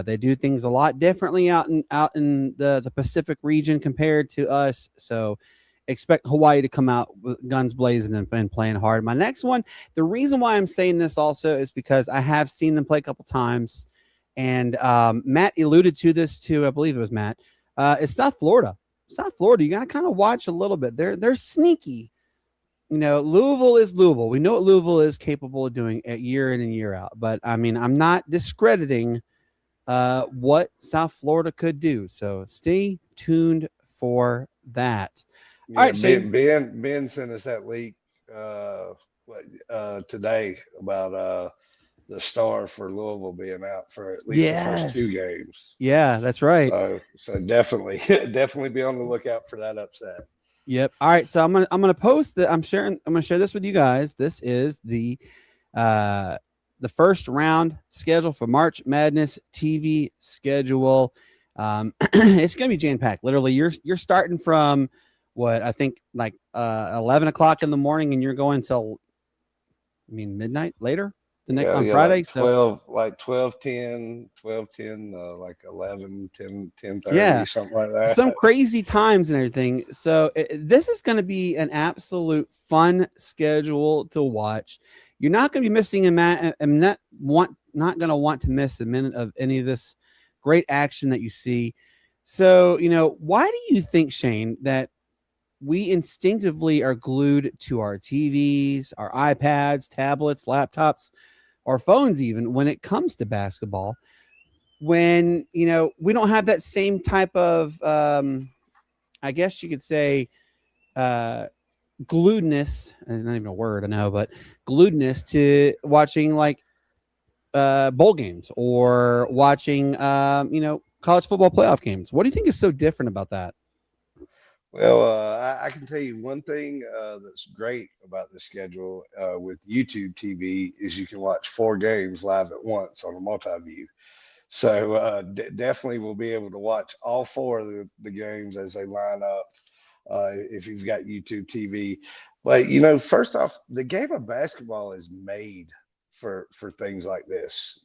They do things a lot differently out in the Pacific region compared to us. So expect Hawaii to come out with guns blazing and playing hard. My next one, the reason why I'm saying this also is because I have seen them play a couple times, and Matt alluded to this too. I believe it was Matt. It's South Florida. South Florida, you got to kind of watch a little bit. They're sneaky. Louisville is Louisville. We know what Louisville is capable of doing year in and year out. But I mean, I'm not discrediting what South Florida could do. So stay tuned for that. Yeah, All right, Shane. Ben sent us that leak today about the star for Louisville being out for at least the first 2 games. Yeah, that's right. So definitely be on the lookout for that upset. Yep. All right. So I'm gonna post that. I'm gonna share this with you guys. This is the first round schedule for March Madness TV schedule. It's gonna be jam packed. Literally, you're starting from what I think like 11 o'clock in the morning, and you're going till midnight later the next on Friday. Like 12, like 12:10, like 11, 10, 10:30, yeah, something like that. Some crazy times and everything. So this is going to be an absolute fun schedule to watch. You're not going to be missing I'm not going to want to miss a minute of any of this great action that you see. So, why do you think, Shane, that we instinctively are glued to our TVs, our iPads, tablets, laptops, or phones even when it comes to basketball, when, we don't have that same type of, I guess you could say, gluedness, not even a word I know, but gluedness to watching like bowl games or watching college football playoff games. What do you think is so different about that? Well, I can tell you one thing that's great about the schedule with YouTube TV is you can watch 4 games live at once on a multi-view. So definitely we'll be able to watch all 4 of the games as they line up if you've got YouTube TV. But first off, the game of basketball is made for things like this.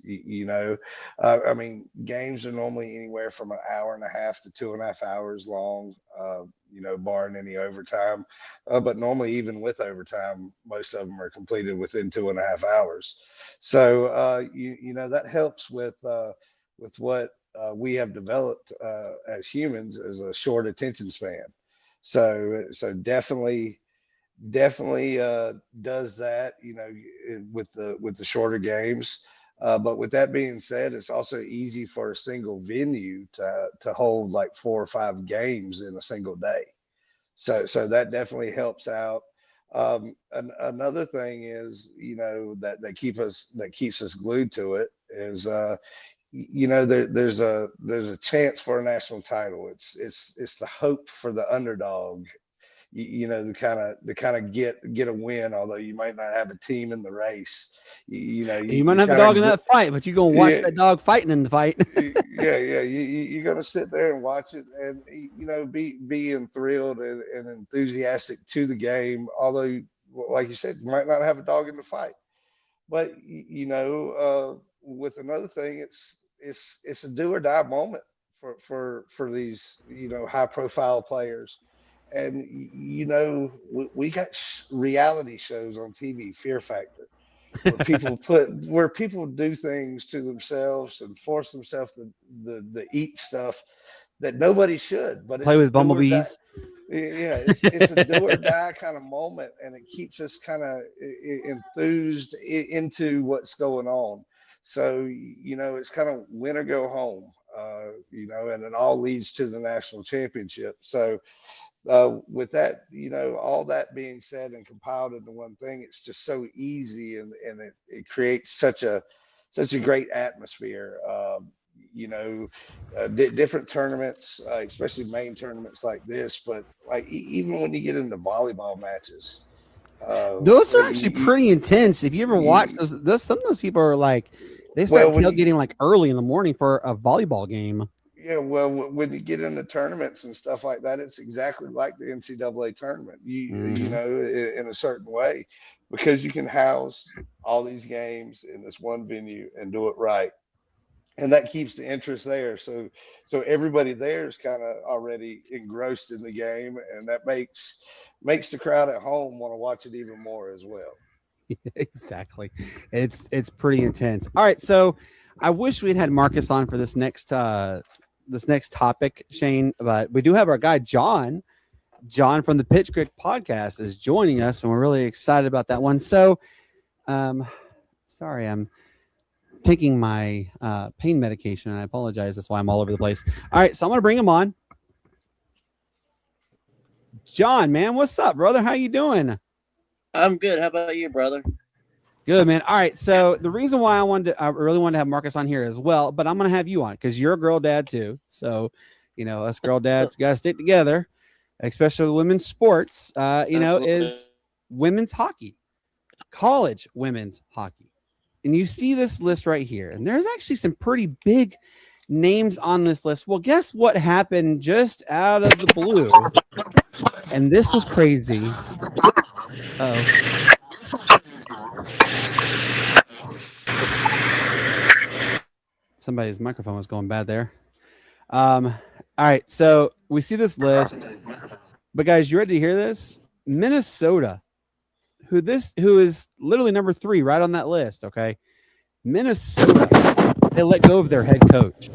I mean, games are normally anywhere from an hour and a half to 2.5 hours long. Barring any overtime, but normally even with overtime, most of them are completed within 2.5 hours. So that helps with what we have developed as humans as a short attention span. So definitely does that, with the shorter games. But with that being said, it's also easy for a single venue to hold like 4 or 5 games in a single day. So that definitely helps out. Another thing is, that keeps us glued to it is, there's a chance for a national title. It's the hope for the underdog, to kind of get a win, although you might not have a team in the race. You might have a dog in that fight, but you're gonna watch that dog fighting in the fight. Yeah. You're gonna sit there and watch it, and be thrilled and enthusiastic to the game. Although, like you said, you might not have a dog in the fight, but with another thing, it's a do or die moment for these high profile players. And we got reality shows on TV, Fear Factor, where people do things to themselves and force themselves to eat stuff that nobody should. But Play it's with bumblebees. Yeah, it's a do or die kind of moment, and it keeps us kind of enthused into what's going on. So it's kind of win or go home. And it all leads to the national championship. So with that, all that being said and compiled into one thing, it's just so easy, and it creates such a great atmosphere. Different tournaments, especially main tournaments like this, but like even when you get into volleyball matches, those are actually pretty intense. If you ever watch those, some of those people are like, they start tailgating like early in the morning for a volleyball game. Yeah, well, when you get into tournaments and stuff like that, it's exactly like the NCAA tournament. In a certain way, because you can house all these games in this one venue and do it right, and that keeps the interest there. So everybody there is kind of already engrossed in the game, and that makes the crowd at home want to watch it even more as well. Exactly, it's pretty intense. All right, so I wish we'd had Marcus on for this next topic, Shane, but we do have our guy John from the Pitchgrid podcast is joining us, and we're really excited about that one. So sorry, I'm taking my pain medication, and I apologize, that's why I'm all over the place. All right, so I'm gonna bring him on. John, man, what's up, brother? How you doing? I'm good. How about you, brother? Good, man. All right. So the reason why I really wanted to have Marcus on here as well, but I'm going to have you on because you're a girl dad too. So, us girl dads got to stick together, especially women's sports, is women's hockey, college women's hockey. And you see this list right here. And there's actually some pretty big names on this list. Well, guess what happened just out of the blue? And this was crazy. Uh-oh. Somebody's microphone was going bad there. All right, so we see this list, but guys, you ready to hear this? Minnesota, who is literally number 3 right on that list. Okay, Minnesota, they let go of their head coach,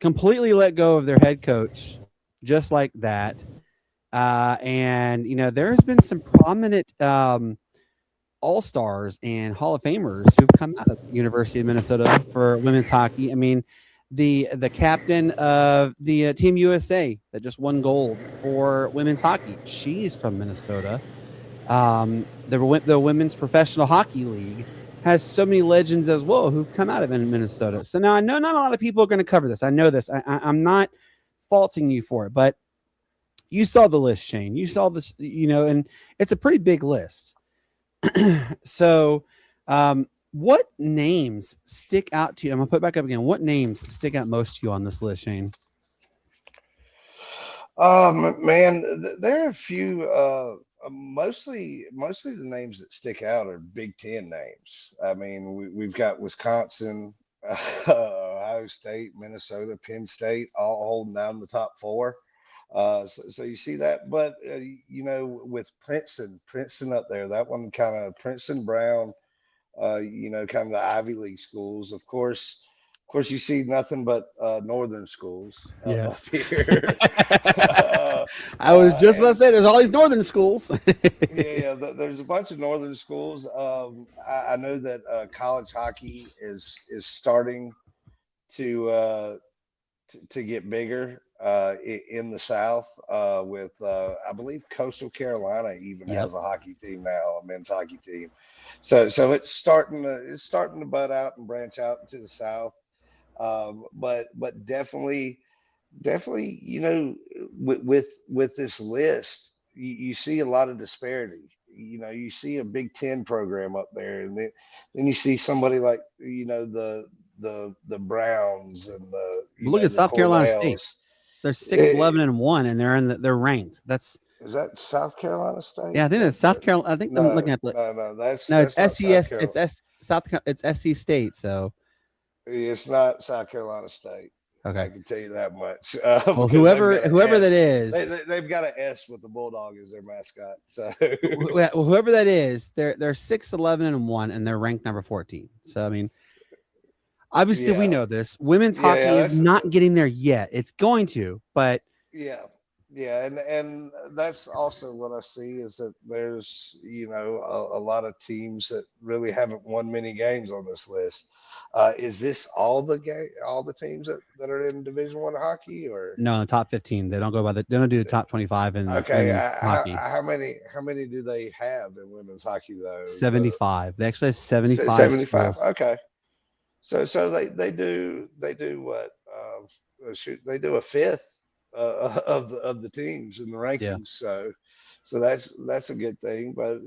completely let go of their head coach, just like that. And there has been some prominent all-stars and Hall of Famers who've come out of the University of Minnesota for women's hockey. I mean, the captain of the Team USA that just won gold for women's hockey. She's from Minnesota. The Women's Professional Hockey League has so many legends as well who come out of Minnesota. So now I know not a lot of people are going to cover this. I know this. I'm not faulting you for it, but you saw the list, Shane. You saw this, and it's a pretty big list. So, what names stick out to you? I'm gonna put it back up again. What names stick out most to you on this list, Shane? Man, there are a few. Mostly the names that stick out are Big Ten names. I mean, we've got Wisconsin, Ohio State, Minnesota, Penn State, all holding down the top four. So you see that, but with Princeton up there, that one kind of Princeton, Brown, kind of the Ivy League schools. Of course, you see nothing but northern schools up here. I was just about to say, there's all these northern schools. There's a bunch of northern schools. I know that college hockey is starting to get bigger in the South. With I believe Coastal Carolina even has a hockey team now, a men's hockey team. So it's starting to bud out and branch out into the South. But definitely, with this list, you see a lot of disparity. You see a Big Ten program up there, and then you see somebody like the Browns and look at South Carolina State. They're 6-11-1, and they're ranked. Is that South Carolina State? Yeah, I think that's South Carolina. I think I'm looking at it's SES. It's SC State. So it's not South Carolina State. Okay, I can tell you that much. Well, whoever that is, they've got an S with the bulldog as their mascot. So whoever that is, they're 6-11-1, and they're ranked number 14. So I mean, obviously we know this. Women's hockey is not getting there yet. It's going to, but and that's also what I see is that there's a lot of teams that really haven't won many games on this list. Is this all the teams that are in Division I hockey, or no? The top 15. They don't go by they don't do the top 25 in women's hockey. How many do they have in women's hockey though? 75. They actually have 75. 75. Okay. So they do what? They do a fifth of the teams in the rankings. Yeah. So that's a good thing. But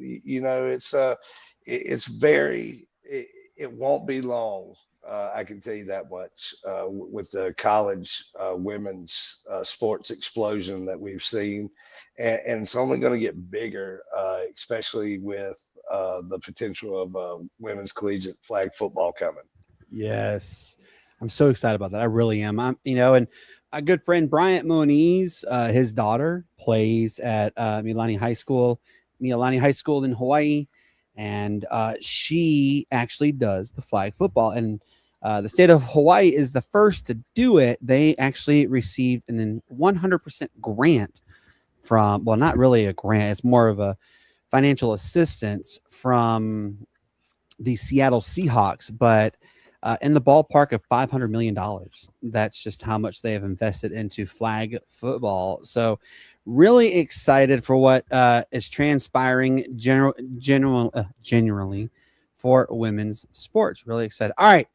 it won't be long. I can tell you that much with the college women's sports explosion that we've seen, and it's only going to get bigger, especially with the potential of women's collegiate flag football coming. Yes, I'm so excited about that. I really am. And a good friend, Bryant Moniz, his daughter plays at Milani High School in Hawaii. And she actually does the flag football. And the state of Hawaii is the first to do it. They actually received an 100% grant from, well, not really a grant. It's more of a financial assistance from the Seattle Seahawks, but in the ballpark of $500 million. That's just how much they have invested into flag football. So really excited for what is transpiring generally for women's sports. Really excited. All right.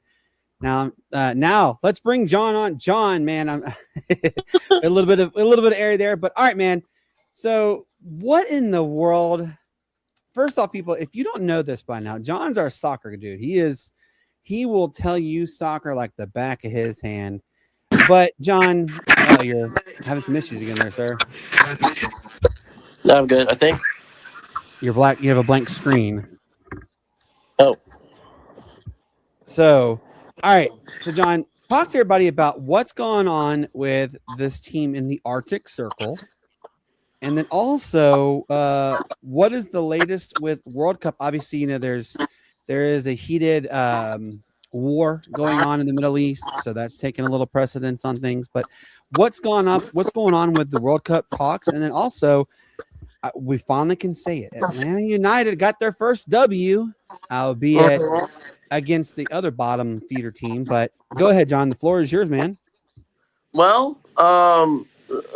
Now let's bring John on. John, man, I'm a little bit of airy there, but all right, man. So what in the world? First off, people, if you don't know this by now, John's our soccer dude. He will tell you soccer like the back of his hand. But John, you're having some issues again there, sir. No, I'm good. I think you're black. You have a blank screen. Oh. So, all right. So, John, talk to everybody about what's going on with this team in the Arctic Circle. And then also, what is the latest with World Cup? Obviously, there is a heated war going on in the Middle East, so that's taking a little precedence on things. But what's going on with the World Cup talks? And then also, we finally can say it. Atlanta United got their first W, albeit against the other bottom feeder team. But go ahead, John. The floor is yours, man. Well,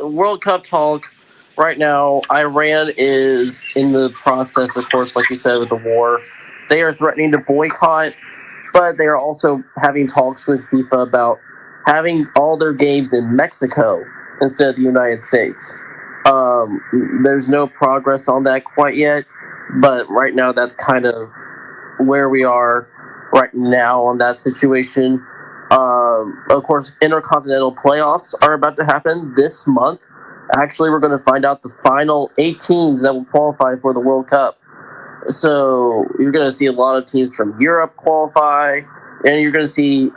World Cup talk right now. Iran is in the process, of course, like you said, with the war. They are threatening to boycott, but they are also having talks with FIFA about having all their games in Mexico instead of the United States. There's no progress on that quite yet, but right now that's kind of where we are right now on that situation. Of course, intercontinental playoffs are about to happen this month. Actually, we're going to find out the final 8 teams that will qualify for the World Cup. So you're going to see a lot of teams from Europe qualify, and you're going to see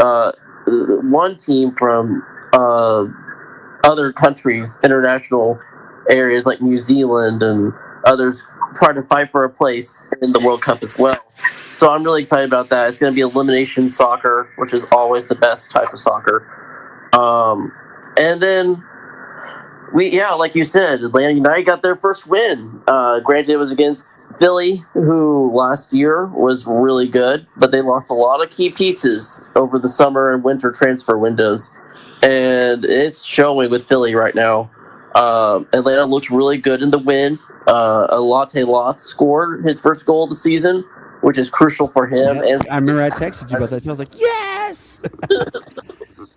one team from other countries, international areas like New Zealand and others, try to fight for a place in the World Cup as well. So I'm really excited about that. It's going to be elimination soccer, which is always the best type of soccer. And then like you said, Atlanta United got their first win. Granted, it was against Philly, who last year was really good, but they lost a lot of key pieces over the summer and winter transfer windows. And it's showing with Philly right now. Atlanta looked really good in the win. Alate Loth scored his first goal of the season, which is crucial for him. Yeah, And I remember I texted you about that. I was like, yes!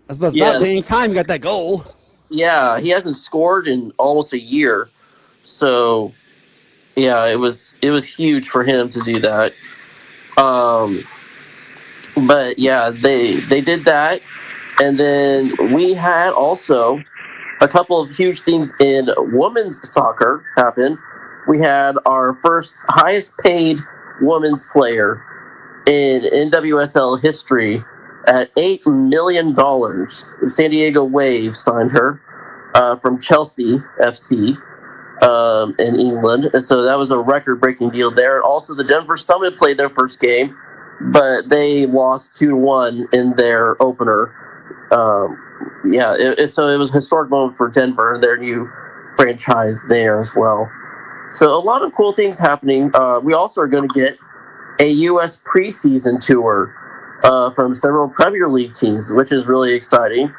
That's about dang time you got that goal. Yeah, he hasn't scored in almost a year. So, yeah, it was huge for him to do that. But yeah, they did that, and then we had also a couple of huge things in women's soccer happen. We had our first highest paid women's player in NWSL history at $8 million. The San Diego Wave signed her from Chelsea FC in England. And so that was a record-breaking deal there. Also, the Denver Summit played their first game, but they lost 2-1 in their opener. So it was a historic moment for Denver and their new franchise there as well. So a lot of cool things happening. We also are going to get a U.S. preseason tour from several Premier League teams, which is really exciting.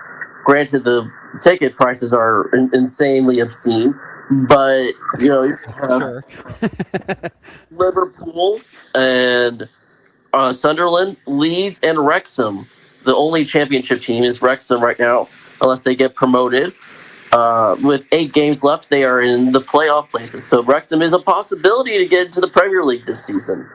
Granted, the ticket prices are insanely obscene, but you have Liverpool and Sunderland, Leeds, and Wrexham. The only championship team is Wrexham right now, unless they get promoted. With 8 games left, they are in the playoff places. So Wrexham is a possibility to get into the Premier League this season.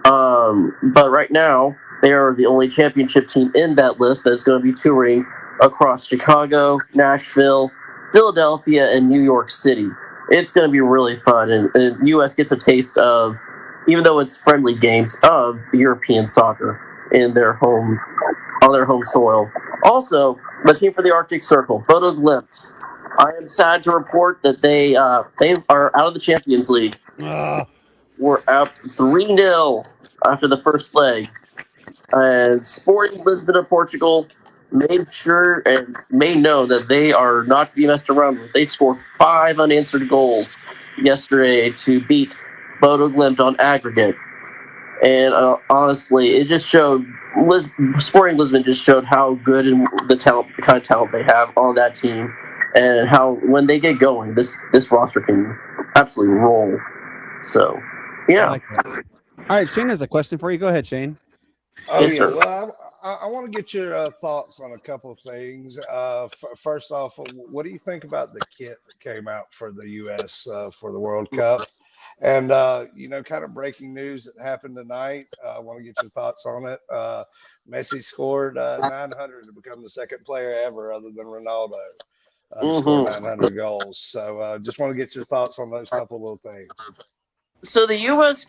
But right now, they are the only championship team in that list that's going to be touring across Chicago, Nashville, Philadelphia, and New York City. It's going to be really fun, and U.S. gets a taste of, even though it's friendly games, of European soccer in their home, on their home soil. Also, the team for the Arctic Circle, Bodo Glimt. I am sad to report that they are out of the Champions League. We're up 3-0 after the first leg. And Sporting Lisbon of Portugal made sure and made known that they are not to be messed around with. They scored 5 unanswered goals yesterday to beat Bodo Glimt on aggregate. And honestly, it just showed, Sporting Lisbon just showed how good and the kind of talent they have on that team, and how when they get going, this roster can absolutely roll. So, yeah. I like that. All right, Shane has a question for you. Go ahead, Shane. Yes, sir. Well, I want to get your thoughts on a couple of things. First off, what do you think about the kit that came out for the U.S. For the World Cup? And, kind of breaking news that happened tonight. I want to get your thoughts on it. Messi scored 900 to become the second player ever other than Ronaldo to score 900 goals. So just want to get your thoughts on those couple of little things. So the U.S.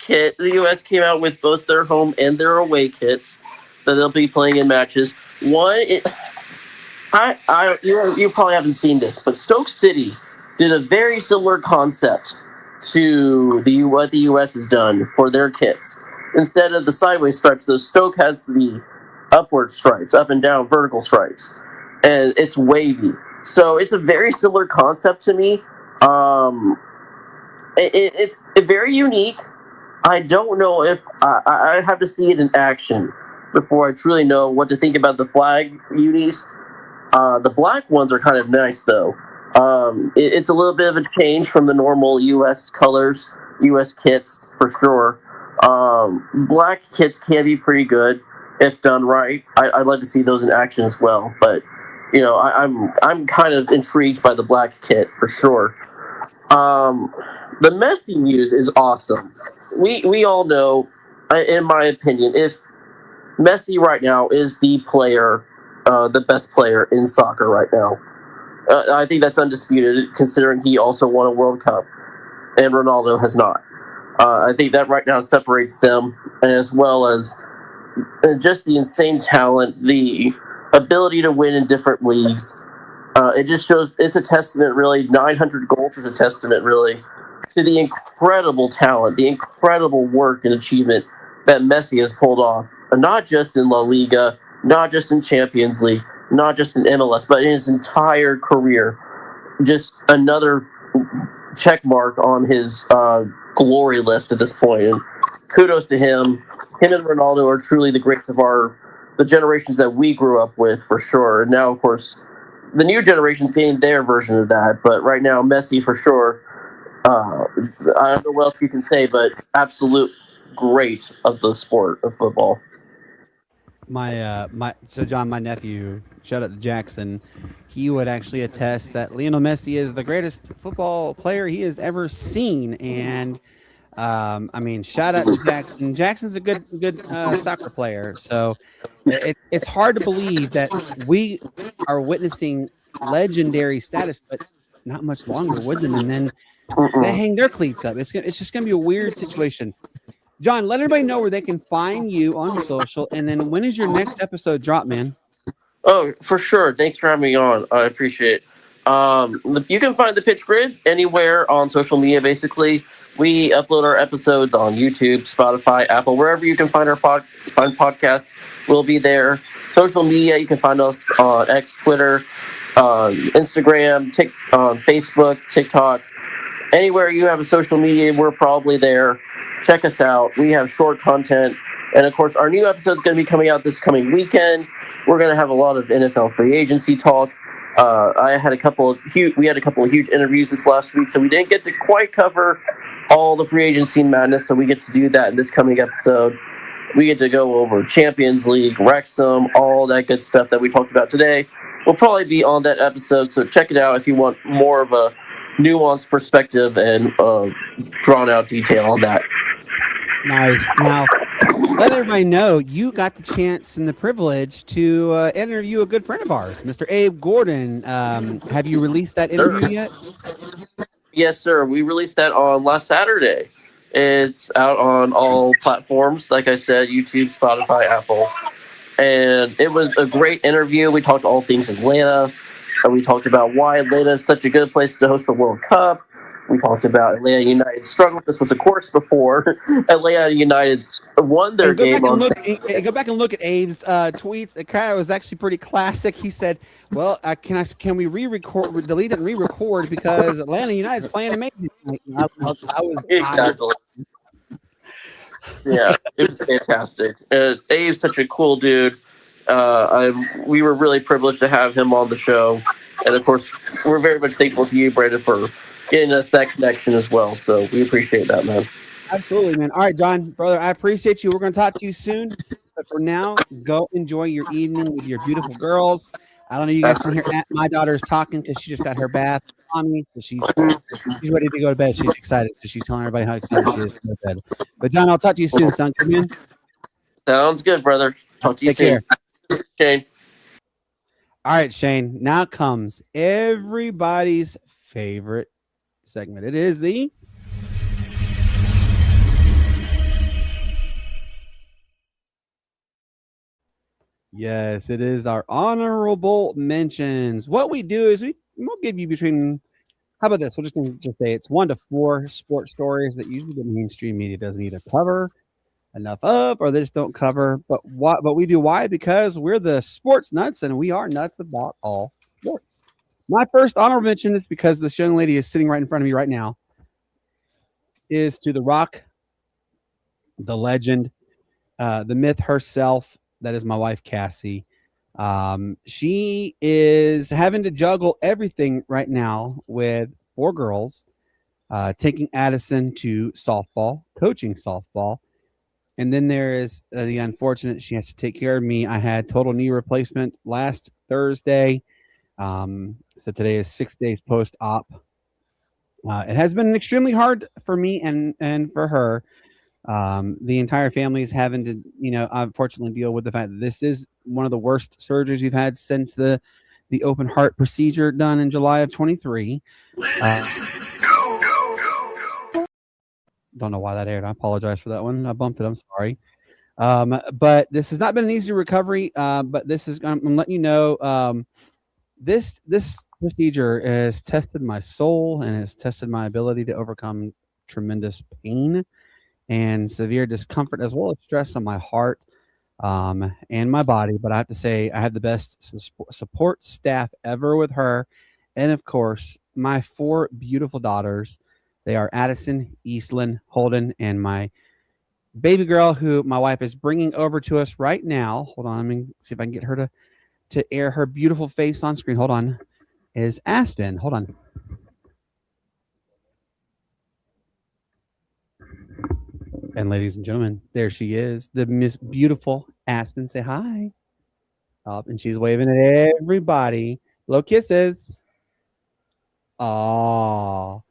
came out with both their home and their away kits that they'll be playing in matches. You probably haven't seen this, but Stoke City did a very similar concept to what the U.S. has done for their kits. Instead of the sideways stripes, the Stoke has the upward stripes, up and down vertical stripes, and it's wavy. So it's a very similar concept to me. It's very unique. I don't know if I have to see it in action before I truly know what to think about the flag unis. The black ones are kind of nice, though. It's a little bit of a change from the normal U.S. colors, U.S. kits for sure. Black kits can be pretty good if done right. I'd like to see those in action as well. But I'm kind of intrigued by the black kit for sure. The Messi news is awesome. We all know, in my opinion, if Messi right now is the player, the best player in soccer right now. I think that's undisputed, considering he also won a World Cup, and Ronaldo has not. I think that right now separates them, as well as just the insane talent, the ability to win in different leagues. It just shows it's a testament, really. 900 goals is a testament, really, to the incredible talent, the incredible work and achievement that Messi has pulled off, not just in La Liga, not just in Champions League, not just in MLS, but in his entire career. Just another check mark on his glory list at this point. And kudos to him. Him and Ronaldo are truly the greats of the generations that we grew up with, for sure. And now, of course, the new generation's getting their version of that. But right now, Messi, for sure, I don't know what else you can say, but absolute great of the sport of football. So John, my nephew, shout out to Jackson, he would actually attest that Lionel Messi is the greatest football player he has ever seen. And I mean, shout out to Jackson. Jackson's a good soccer player. So it's hard to believe that we are witnessing legendary status, but not much longer with them. And then they hang their cleats up. It's just going to be a weird situation. John, let everybody know where they can find you on social. And then when is your next episode drop, man? Oh, for sure. Thanks for having me on. I appreciate it. You can find the Pitchgrid anywhere on social media, basically. We upload our episodes on YouTube, Spotify, Apple, wherever you can find our find podcasts. We'll be there. Social media, you can find us on X, Twitter, Instagram, Facebook, TikTok. Anywhere you have a social media, we're probably there. Check us out. We have short content. And, of course, our new episode is going to be coming out this coming weekend. We're going to have a lot of NFL free agency talk. We had a couple of huge interviews this last week, so we didn't get to quite cover all the free agency madness, so we get to do that in this coming episode. We get to go over Champions League, Wrexham, all that good stuff that we talked about today. We'll probably be on that episode, so check it out if you want more of a nuanced perspective and drawn-out detail on that. Nice. Now, let everybody know you got the chance and the privilege to interview a good friend of ours, Mr. Abe Gordon. Have you released that interview yet? Yes, sir. We released that on last Saturday. It's out on all platforms, like I said, YouTube, Spotify, Apple. And it was a great interview. We talked all things Atlanta. We talked about why Atlanta is such a good place to host the World Cup. We talked about Atlanta United's struggle. This was, of course, before Atlanta United won their game. Go back and look at Abe's tweets. It kind of was actually pretty classic. He said, "Well, can we delete it and re-record because Atlanta United's playing amazing." Exactly. Yeah, it was fantastic. Abe's such a cool dude. We were really privileged to have him on the show, and of course, we're very much thankful to you, Brandon, for getting us that connection as well. So we appreciate that, man. Absolutely, man. All right, John, brother, I appreciate you. We're going to talk to you soon. But for now, go enjoy your evening with your beautiful girls. I don't know, you guys can hear my daughter's talking because she just got her bath on me. So she's ready to go to bed. She's excited. So she's telling everybody how excited she is to go to bed. But John, I'll talk to you soon, son. Come in. Sounds good, brother. Talk to you soon. Take care. Shane. All right, Shane. Now comes everybody's favorite segment. It is the Yes, it is our honorable mentions. What we do is we'll give you between, how about this? We're just going to say it's 1 to 4 sports stories that usually the mainstream media doesn't either cover enough of, or they just don't cover. But we do. Why? Because we're the Sportz Nuts, and we are nuts about all sports. My first honorable mention is because this young lady is sitting right in front of me right now. is to the Rock, the legend, the myth herself. That is my wife, Cassie. She is having to juggle everything right now with 4 girls, taking Addison to softball, coaching softball. And then there is the unfortunate, she has to take care of me. I had total knee replacement last Thursday. So today is 6 days post-op. It has been extremely hard for me and for her. The entire family is having to, unfortunately deal with the fact that this is one of the worst surgeries we've had since the open heart procedure done in July of 23. Don't know why that aired. I apologize for that one. I bumped it. I'm sorry. But this has not been an easy recovery. But this is, I'm letting you know, this procedure has tested my soul and has tested my ability to overcome tremendous pain and severe discomfort, as well as stress on my heart and my body. But I have to say, I had the best support staff ever with her. And of course, my 4 beautiful daughters. They are Addison, Eastlyn, Holden, and my baby girl, who my wife is bringing over to us right now. Hold on, let me see if I can get her to air her beautiful face on screen. Hold on. Is Aspen. Hold on. And ladies and gentlemen, there she is, the Miss Beautiful Aspen. Say hi. And she's waving at everybody. Little kisses. Oh,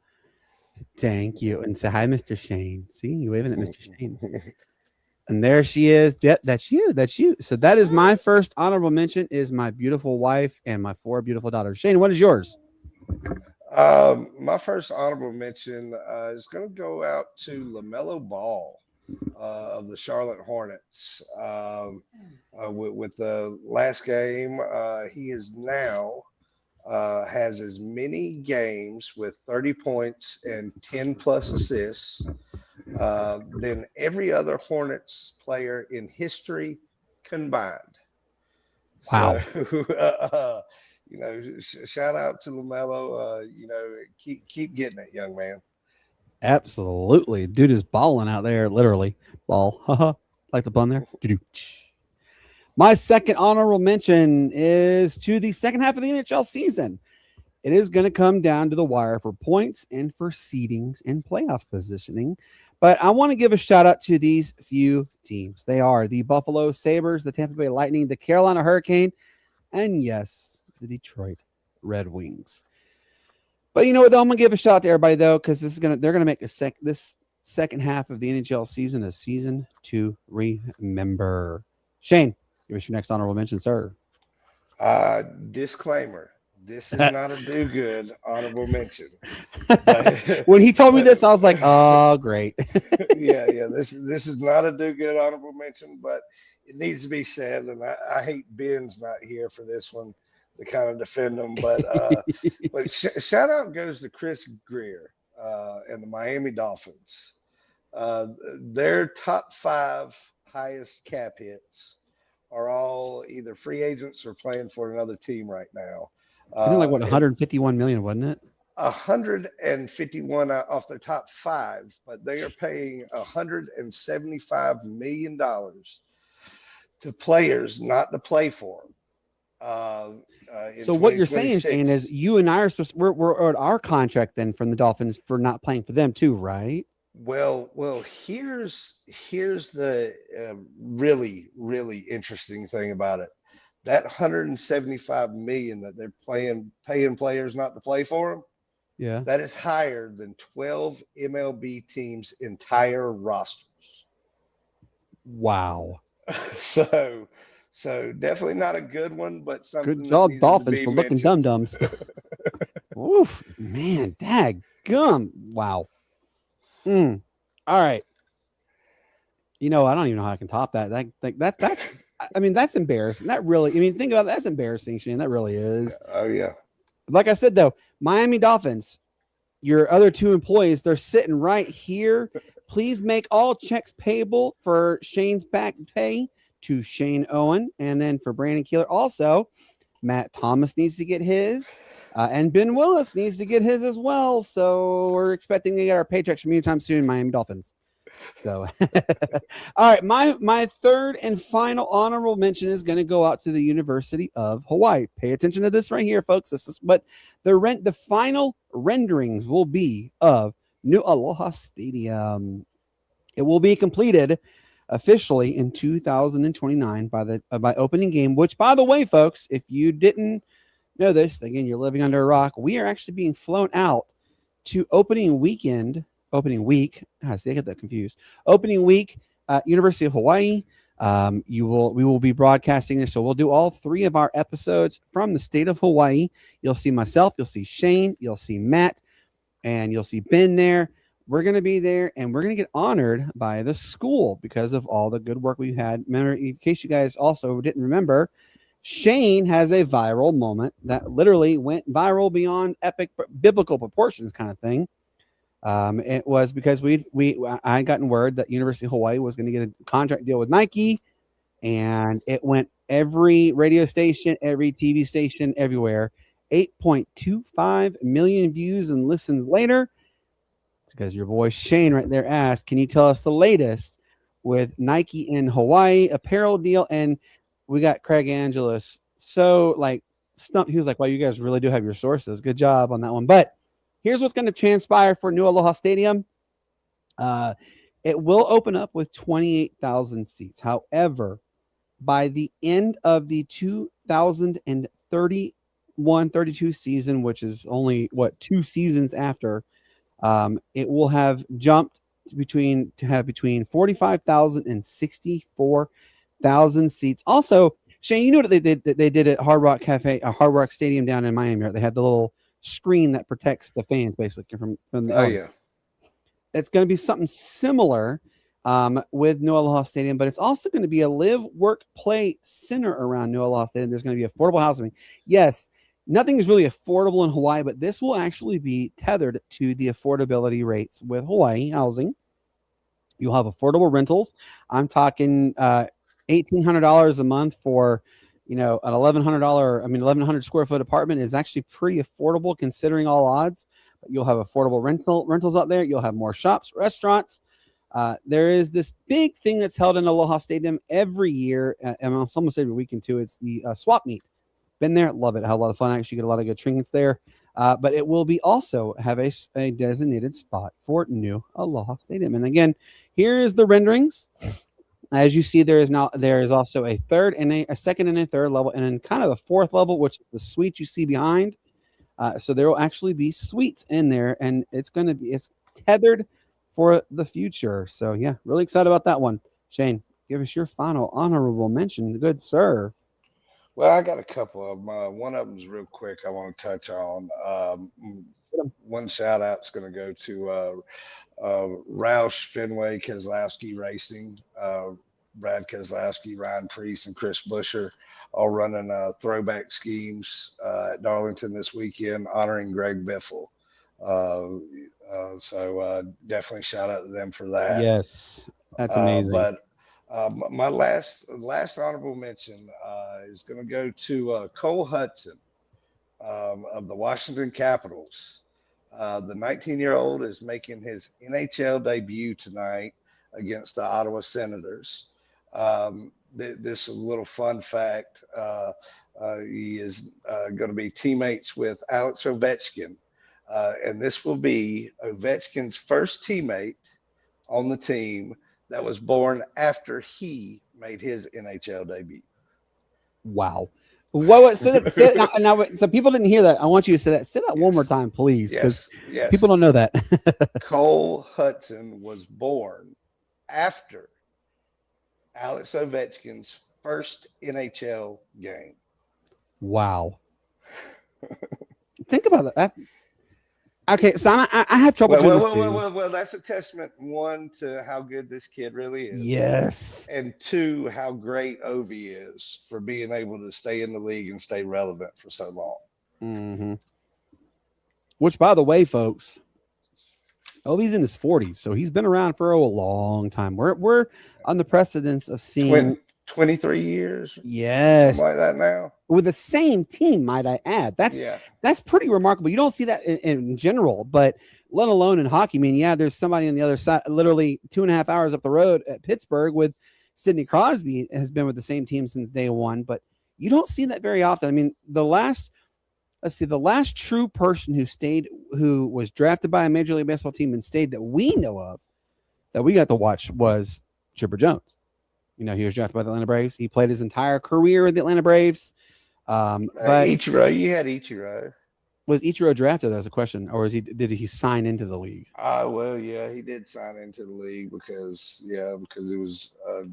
thank you. And say hi, Mr. Shane. See, you waving at Mr. Shane. And there she is. That's you. That's you. So that is my first honorable mention, is my beautiful wife and my 4 beautiful daughters. Shane, what is yours? My first honorable mention is going to go out to LaMelo Ball of the Charlotte Hornets. With the last game, he is now has as many games with 30 points and 10 plus assists than every other Hornets player in history combined. Wow. So, shout out to LaMelo. Keep getting it, young man. Absolutely. Dude is balling out there, literally. Ball. Like the pun there. My second honorable mention is to the second half of the NHL season. It is going to come down to the wire for points and for seedings and playoff positioning. But I want to give a shout out to these few teams. They are the Buffalo Sabres, the Tampa Bay Lightning, the Carolina Hurricane, and yes, the Detroit Red Wings. But you know what, though? I'm going to give a shout out to everybody, though, because they're going to make this second half of the NHL season a season to remember. Shane, give us your next honorable mention, sir. Disclaimer. This is not a do-good honorable mention. When he told me this, I was like, oh, great. Yeah. This is not a do-good honorable mention, but it needs to be said, and I hate Ben's not here for this one to kind of defend them. But shout out goes to Chris Greer and the Miami Dolphins. Their top 5 highest cap hits are all either free agents or playing for another team right now. Like what, 151 million, wasn't it? 151 off their top 5, but they are paying $175 million to players not to play for them. So what you're saying, Shane, is you and I are supposed we're at our contract then from the Dolphins for not playing for them too, right? Well, here's the really, really interesting thing about it. That $175 million that they're paying players not to play for them, yeah, that is higher than 12 MLB teams' entire rosters. Wow. So definitely not a good one, but something. Good job, Dolphins, for looking dum-dums. Oof, man, dag gum. Wow. All right. I don't even know how I can top that. That I mean, that's embarrassing. That really, think about that. That's embarrassing, Shane. That really is. Oh, yeah. Like I said, though, Miami Dolphins, your other 2 employees, they're sitting right here. Please make all checks payable for Shane's back pay to Shane Owen, and then for Brandon Keeler. Also, Matt Thomas needs to get his. And Ben Willis needs to get his as well. So we're expecting to get our paychecks from anytime soon, Miami Dolphins. So, all right, my third and final honorable mention is going to go out to the University of Hawaii. Pay attention to this right here, folks. This is what the final renderings will be of New Aloha Stadium. It will be completed officially in 2029 by opening game. Which, by the way, folks, if you didn't know this, again, you're living under a rock. We are actually being flown out to opening week. See, I get that confused. Opening week, University of Hawaii. We will be broadcasting this, so we'll do all 3 of our episodes from the state of Hawaii. You'll see myself, you'll see Shane, you'll see Matt, and you'll see Ben there. We're going to be there, and we're going to get honored by the school because of all the good work we've had. Remember, in case you guys also didn't remember, Shane has a viral moment that literally went viral beyond epic biblical proportions kind of thing. It was because I had gotten word that University of Hawaii was going to get a contract deal with Nike, and it went every radio station, every TV station, everywhere. 8.25 million views and listens later. It's because your boy Shane right there asked, can you tell us the latest with Nike in Hawaii apparel deal? And we got Craig Angeles so stumped. He was like, wow, you guys really do have your sources. Good job on that one. But here's what's going to transpire for New Aloha Stadium. It will open up with 28,000 seats. However, by the end of the 2031-32 season, which is only 2 seasons after, it will have jumped between 45,000 and 64,000 seats. Also, Shane, you know what they did at Hard Rock Hard Rock Stadium down in Miami, right? They had the little screen that protects the fans basically from the yeah. It's going to be something similar with New Aloha Stadium, but it's also going to be a live, work, play center around New Aloha Stadium. There's going to be affordable housing. Yes, nothing is really affordable in Hawaii, but this will actually be tethered to the affordability rates with Hawaii housing. You'll have affordable rentals. I'm talking $1,800 a month for an $1,100 square foot apartment is actually pretty affordable considering all odds. But you'll have affordable rentals out there. You'll have more shops, restaurants. There is this big thing that's held in Aloha Stadium every year, and almost every weekend too. It's the swap meet. Been there, love it. Had a lot of fun. Actually, get a lot of good trinkets there. But it will be also have a designated spot for New Aloha Stadium. And again, here is the renderings. As you see, there is also a third and a second and a third level, and then kind of a fourth level, which is the suite you see behind. So there will actually be suites in there, and it's tethered for the future. So yeah, really excited about that one. Shane, give us your final honorable mention, good sir. Well, I got a couple of them. One of them is real quick. I want to touch on. One shout out is going to go to Roush Fenway Keselowski Racing, Brad Keselowski, Ryan Priest, and Chris Busher, all running throwback schemes at Darlington this weekend, honoring Greg Biffle. So definitely shout out to them for that. Yes, that's amazing. But my last honorable mention is going to go to Cole Hudson of the Washington Capitals. The 19-year-old is making his NHL debut tonight against the Ottawa Senators. This is a little fun fact. He is going to be teammates with Alex Ovechkin. And this will be Ovechkin's first teammate on the team that was born after he made his NHL debut. Wow. What say that now, so people didn't hear that. I want you to say that. Say that one more time, please, because people don't know that. Cole Hudson was born after Alex Ovechkin's first NHL game. Wow. Think about that. Okay, so I have trouble doing this. Well, that's a testament, one, to how good this kid really is. Yes. And two, how great Ovi is for being able to stay in the league and stay relevant for so long. Mm-hmm. Which, by the way, folks, Ovi's in his 40s, so he's been around for a long time. We're on the precedence of seeing 23 years, Yes, something like that now. with the same team, might I add. That's pretty remarkable. You don't see that in general, but let alone in hockey. I mean, yeah, there's somebody on the other side, literally 2.5 hours up the road at Pittsburgh with Sidney Crosby has been with the same team since day one, but you don't see that very often. I mean, the last true person who was drafted by a Major League Baseball team and stayed that we know of, that we got to watch, was Chipper Jones. You know, he was drafted by the Atlanta Braves. He played his entire career with the Atlanta Braves. But Ichiro, you had Ichiro. Was Ichiro drafted? That's a question, or did he sign into the league? Well, yeah, he did sign into the league because he was a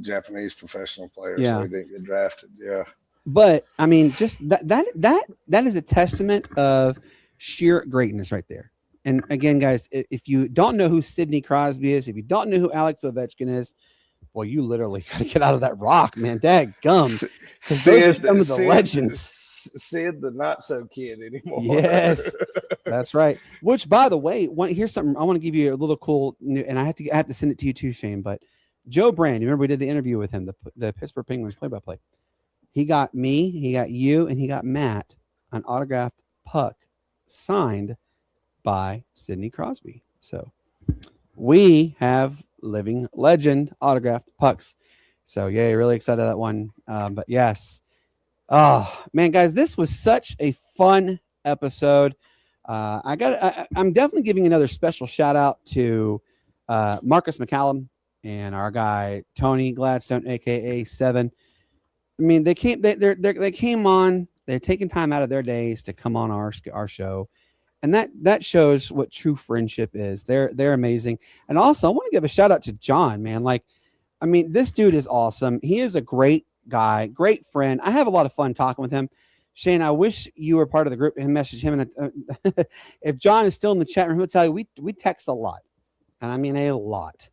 Japanese professional player, so he didn't get drafted. Yeah, but I mean, just that is a testament of sheer greatness right there. And again, guys, if you don't know who Sidney Crosby is, if you don't know who Alex Ovechkin is, well, you literally got to get out of that rock, man. Daggum. Because those are some of the legends. Sid, the not so kid anymore. Yes, that's right. Which, by the way, here's something I want to give you a little cool new, and I have to send it to you too, Shane. But Joe Brand, you remember we did the interview with him, the Pittsburgh Penguins play-by-play. He got me, he got you, and he got Matt an autographed puck signed by Sidney Crosby. So we have living legend autographed pucks. So yeah, really excited that one. But yes. Oh man, guys, this was such a fun episode. I'm definitely giving another special shout out to Marcus McCallum and our guy Tony Gladstone, aka Seven. I mean, they came on. They're taking time out of their days to come on our show, and that shows what true friendship is. They're amazing. And also, I want to give a shout out to John, man. Like, I mean, this dude is awesome. He is a great guy, great friend. I have a lot of fun talking with him. Shane, I wish you were part of the group and message him. And if John is still in the chat room, he'll tell you we text a lot, and I mean a lot,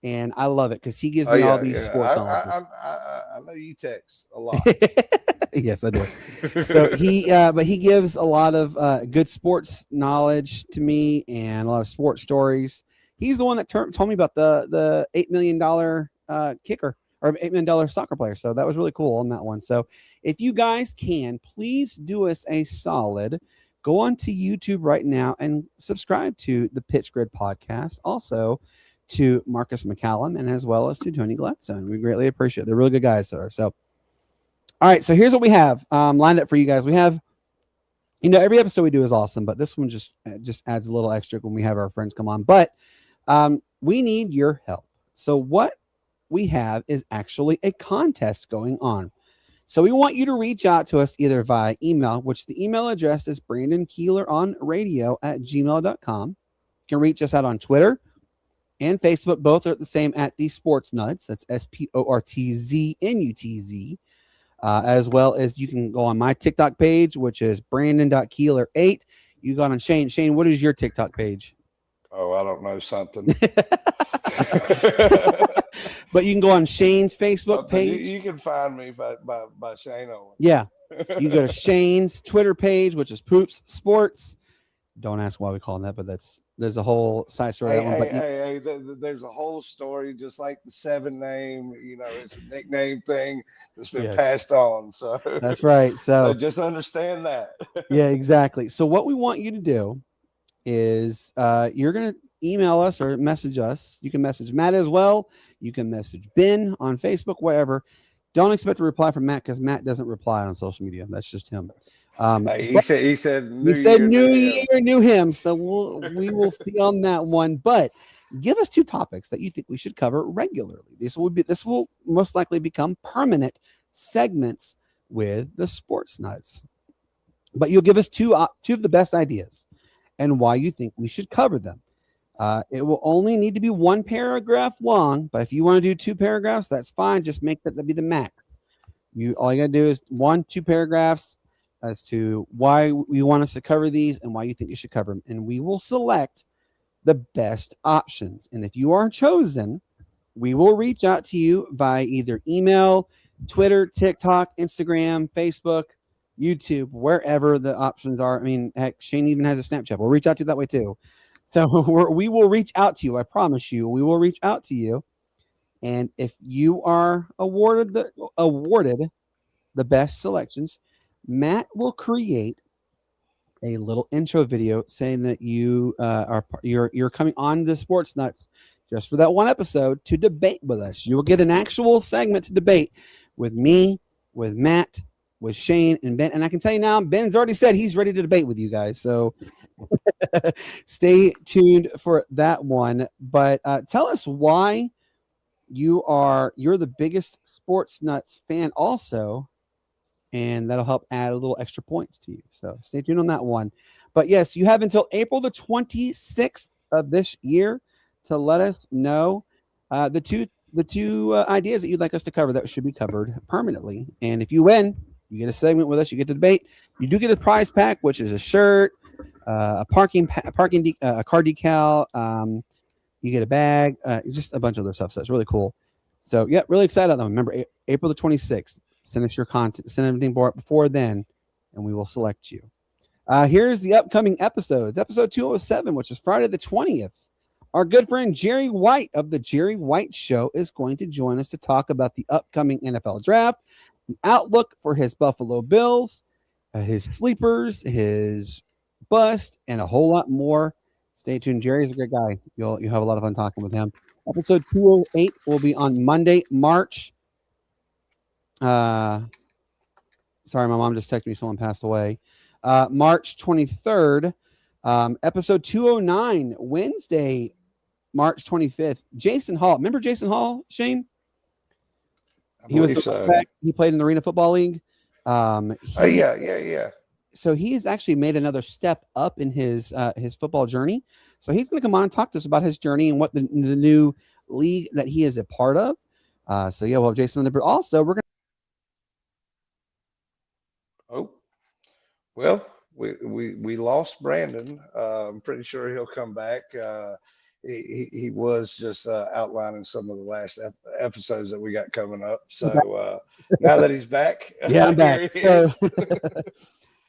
and I love it because he gives me all these sports knowledge. I know you text a lot. Yes, I do. So but he gives a lot of good sports knowledge to me and a lot of sports stories. He's the one that told me about the $8 million kicker. Or $8 million soccer player. So that was really cool on that one. So if you guys can, please do us a solid. Go on to YouTube right now and subscribe to the Pitchgrid podcast. Also to Marcus McCallum and as well as to Tony Gladstone. We greatly appreciate it. They're really good guys there. So, all right. So here's what we have lined up for you guys. We have, every episode we do is awesome, but this one just adds a little extra when we have our friends come on. But we need your help. So what we have is actually a contest going on. So we want you to reach out to us either via email, which the email address is brandonkeeleronradio@gmail.com. You can reach us out on Twitter and Facebook. Both are the same at the Sportz Nutz. That's SPORTZNUTZ. As well as you can go on my TikTok page, which is Brandon.Keeler8. You got on Shane. Shane, what is your TikTok page? Oh, I don't know, something. But you can go on Shane's Facebook page. You can find me by Shane Owen. Yeah. You go to Shane's Twitter page, which is Poops Sports. Don't ask why we call him that, but there's a whole side story. There's a whole story, just like the Seven name. It's a nickname thing that's been passed on. So that's right. So just understand that. Yeah, exactly. So what we want you to do is you're gonna email us or message us. You can message Matt as well. You can message Ben on Facebook, whatever. Don't expect a reply from Matt because Matt doesn't reply on social media. That's just him. He said new year, new him. So we will see on that one. But give us 2 topics that you think we should cover regularly. This will most likely become permanent segments with the Sportz Nutz. But you'll give us two of the best ideas and why you think we should cover them. It will only need to be 1 paragraph long, but if you want to do 2 paragraphs, that's fine. Just make that be the max. All you got to do is 1-2 paragraphs as to why we want us to cover these and why you think you should cover them. And we will select the best options. And if you are chosen, we will reach out to you via either email, Twitter, TikTok, Instagram, Facebook, YouTube, wherever the options are. I mean, heck, Shane even has a Snapchat. We'll reach out to you that way too. So we will reach out to you. I promise you, we will reach out to you And if you are awarded the best selections, Matt will create a little intro video saying that you're coming on the Sports Nuts just for that one episode to debate with us. You will get an actual segment to debate with me, with Matt, with Shane, and Ben. And I can tell you now, Ben's already said he's ready to debate with you guys. So stay tuned for that one. But tell us why you're the biggest Sports Nuts fan also, and that'll help add a little extra points to you. So stay tuned on that one. But yes, you have until April the 26th of this year to let us know the two ideas that you'd like us to cover that should be covered permanently. And if you win, you get a segment with us. You get to debate. You do get a prize pack, which is a shirt, a car decal. You get a bag, just a bunch of other stuff. So it's really cool. So yeah, really excited about them. Remember, April the 26th. Send us your content. Send everything before then, and we will select you. Here's the upcoming episodes. Episode 207, which is Friday the 20th. Our good friend Jerry White of the Jerry White Show is going to join us to talk about the upcoming NFL draft, the outlook for his Buffalo Bills, his sleepers, his bust, and a whole lot more. Stay tuned. Jerry's a great guy. You'll have a lot of fun talking with him. Episode 208 will be on Monday, March. Sorry, my mom just texted me someone passed away. March 23rd. Episode 209, Wednesday, March 25th. Jason Hall. Remember Jason Hall, Shane? He was he played in the Arena Football League. Yeah. So he's actually made another step up in his football journey. So he's going to come on and talk to us about his journey and what the new league that he is a part of. So yeah, we'll have Jason on there. But also, we're going to. Oh, well, we lost Brandon. I'm pretty sure he'll come back. He was just outlining some of the last episodes that we got coming up. So now that he's back, yeah, I'm back.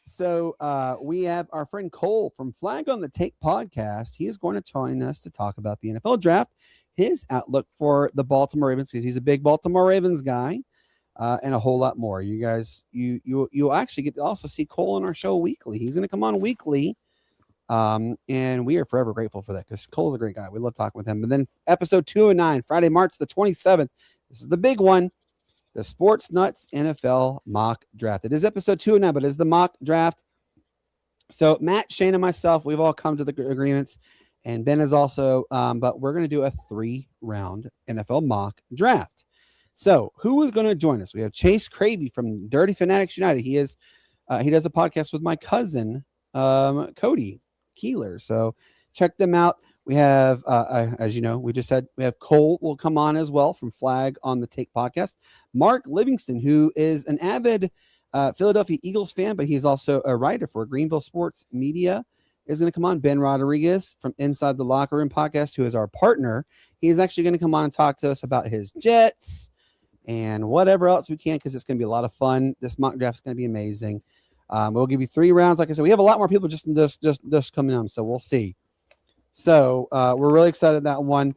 So we have our friend Cole from Flag on the Take podcast. He is going to join us to talk about the NFL draft, his outlook for the Baltimore Ravens. He's a big Baltimore Ravens guy, and a whole lot more. You guys, you actually get to also see Cole on our show weekly. He's going to come on weekly, and we are forever grateful for that because Cole's a great guy. We love talking with him. And then episode 209, Friday, March the 27th. This is the big one. The Sportz Nutz NFL mock draft. It is episode 209, but it's the mock draft. So Matt, Shane, and myself, we've all come to the agreements, and Ben is also, but we're going to do a 3-round NFL mock draft. So who is going to join us? We have Chase Cravey from Dirty Fanatics United. He does a podcast with my cousin, Cody Keeler. So check them out. We have, as you know, we have Cole will come on as well from Flag on the Take podcast. Mark Livingston, who is an avid Philadelphia Eagles fan, but he's also a writer for Greenville Sports Media, is going to come on. Ben Rodriguez from Inside the Locker Room podcast, who is our partner. He is actually going to come on and talk to us about his Jets and whatever else we can, because it's going to be a lot of fun. This mock draft is going to be amazing. We'll give you 3 rounds. Like I said, we have a lot more people just coming on, so we'll see. So we're really excited about that one.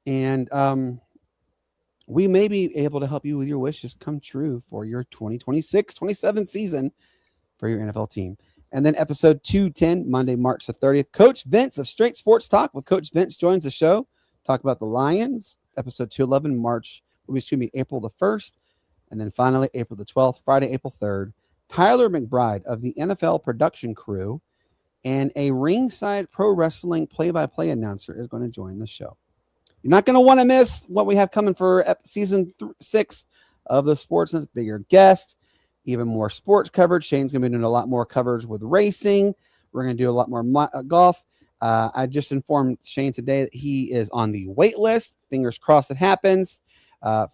And we may be able to help you with your wishes come true for your 2026-27 season for your NFL team. And then episode 210, Monday, March the 30th. Coach Vince of Straight Sports Talk with Coach Vince joins the show. Talk about the Lions. Episode 211, April the 1st. And then finally, April the 12th, Friday, April 3rd. Tyler McBride of the NFL production crew and a ringside pro wrestling play-by-play announcer is going to join the show. You're not going to want to miss what we have coming for season 6 of the Sports Nutz. Bigger guests, even more sports coverage. Shane's going to be doing a lot more coverage with racing. We're going to do a lot more golf. I just informed Shane today that he is on the wait list. Fingers crossed it happens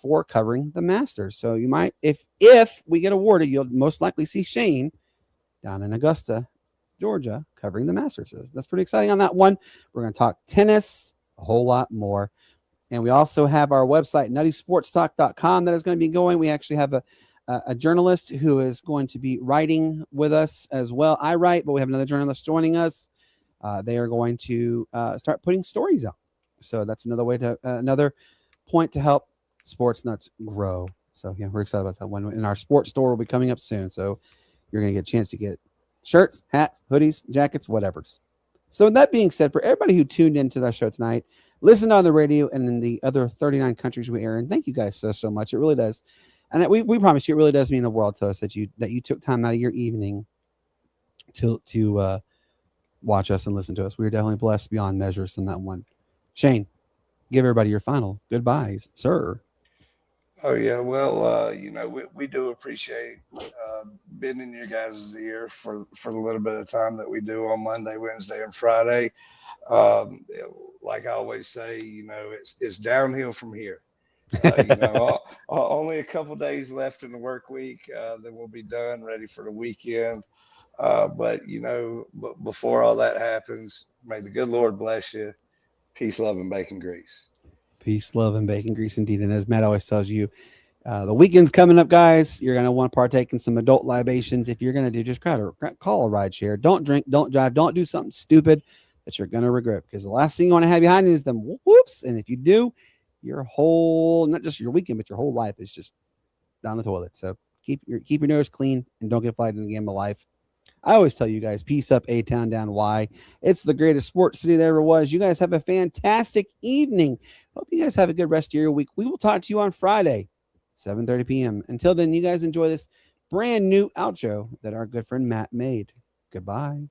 for covering the Masters. So you might, if we get awarded, you'll most likely see Shane down in Augusta, Georgia, covering the Masters. That's pretty exciting on that one. We're going to talk tennis, a whole lot more. And we also have our website, nuttysportstalk.com, that is going to be going. We actually have a journalist who is going to be writing with us as well. I write, but we have another journalist joining us. They are going to start putting stories out. So that's another way to another point to help Sportz Nutz grow. So yeah, we're excited about that one. And our sports store will be coming up soon. So you're going to get a chance to get shirts, hats, hoodies, jackets, whatever's. So with that being said, for everybody who tuned into that show tonight, listen on the radio and in the other 39 countries we air in, thank you guys so much. It really does. And we promise you, it really does mean the world to us that you took time out of your evening to watch us and listen to us. We are definitely blessed beyond measures in that one. Shane, give everybody your final goodbyes, sir. Oh yeah, well, we do appreciate being in your guys' ear for the little bit of time that we do on Monday, Wednesday, and Friday. Um, like I always say, it's downhill from here. Only a couple days left in the work week, then we'll be done, ready for the weekend. But before all that happens, may the good Lord bless you. Peace, love, and bacon grease. Peace, love, and bacon grease indeed. And as Matt always tells you, the weekend's coming up, guys. You're going to want to partake in some adult libations. If you're going to do, just call a ride share. Don't drink, don't drive, don't do something stupid that you're going to regret, because the last thing you want to have behind you is them whoops. And if you do, your whole, not just your weekend, but your whole life is just down the toilet. So keep your nose clean and don't get flighted in the game of life. I always tell you guys, peace up, A-Town, down Y. It's the greatest sports city there ever was. You guys have a fantastic evening. Hope you guys have a good rest of your week. We will talk to you on Friday, 7:30 p.m. Until then, you guys enjoy this brand new outro that our good friend Matt made. Goodbye.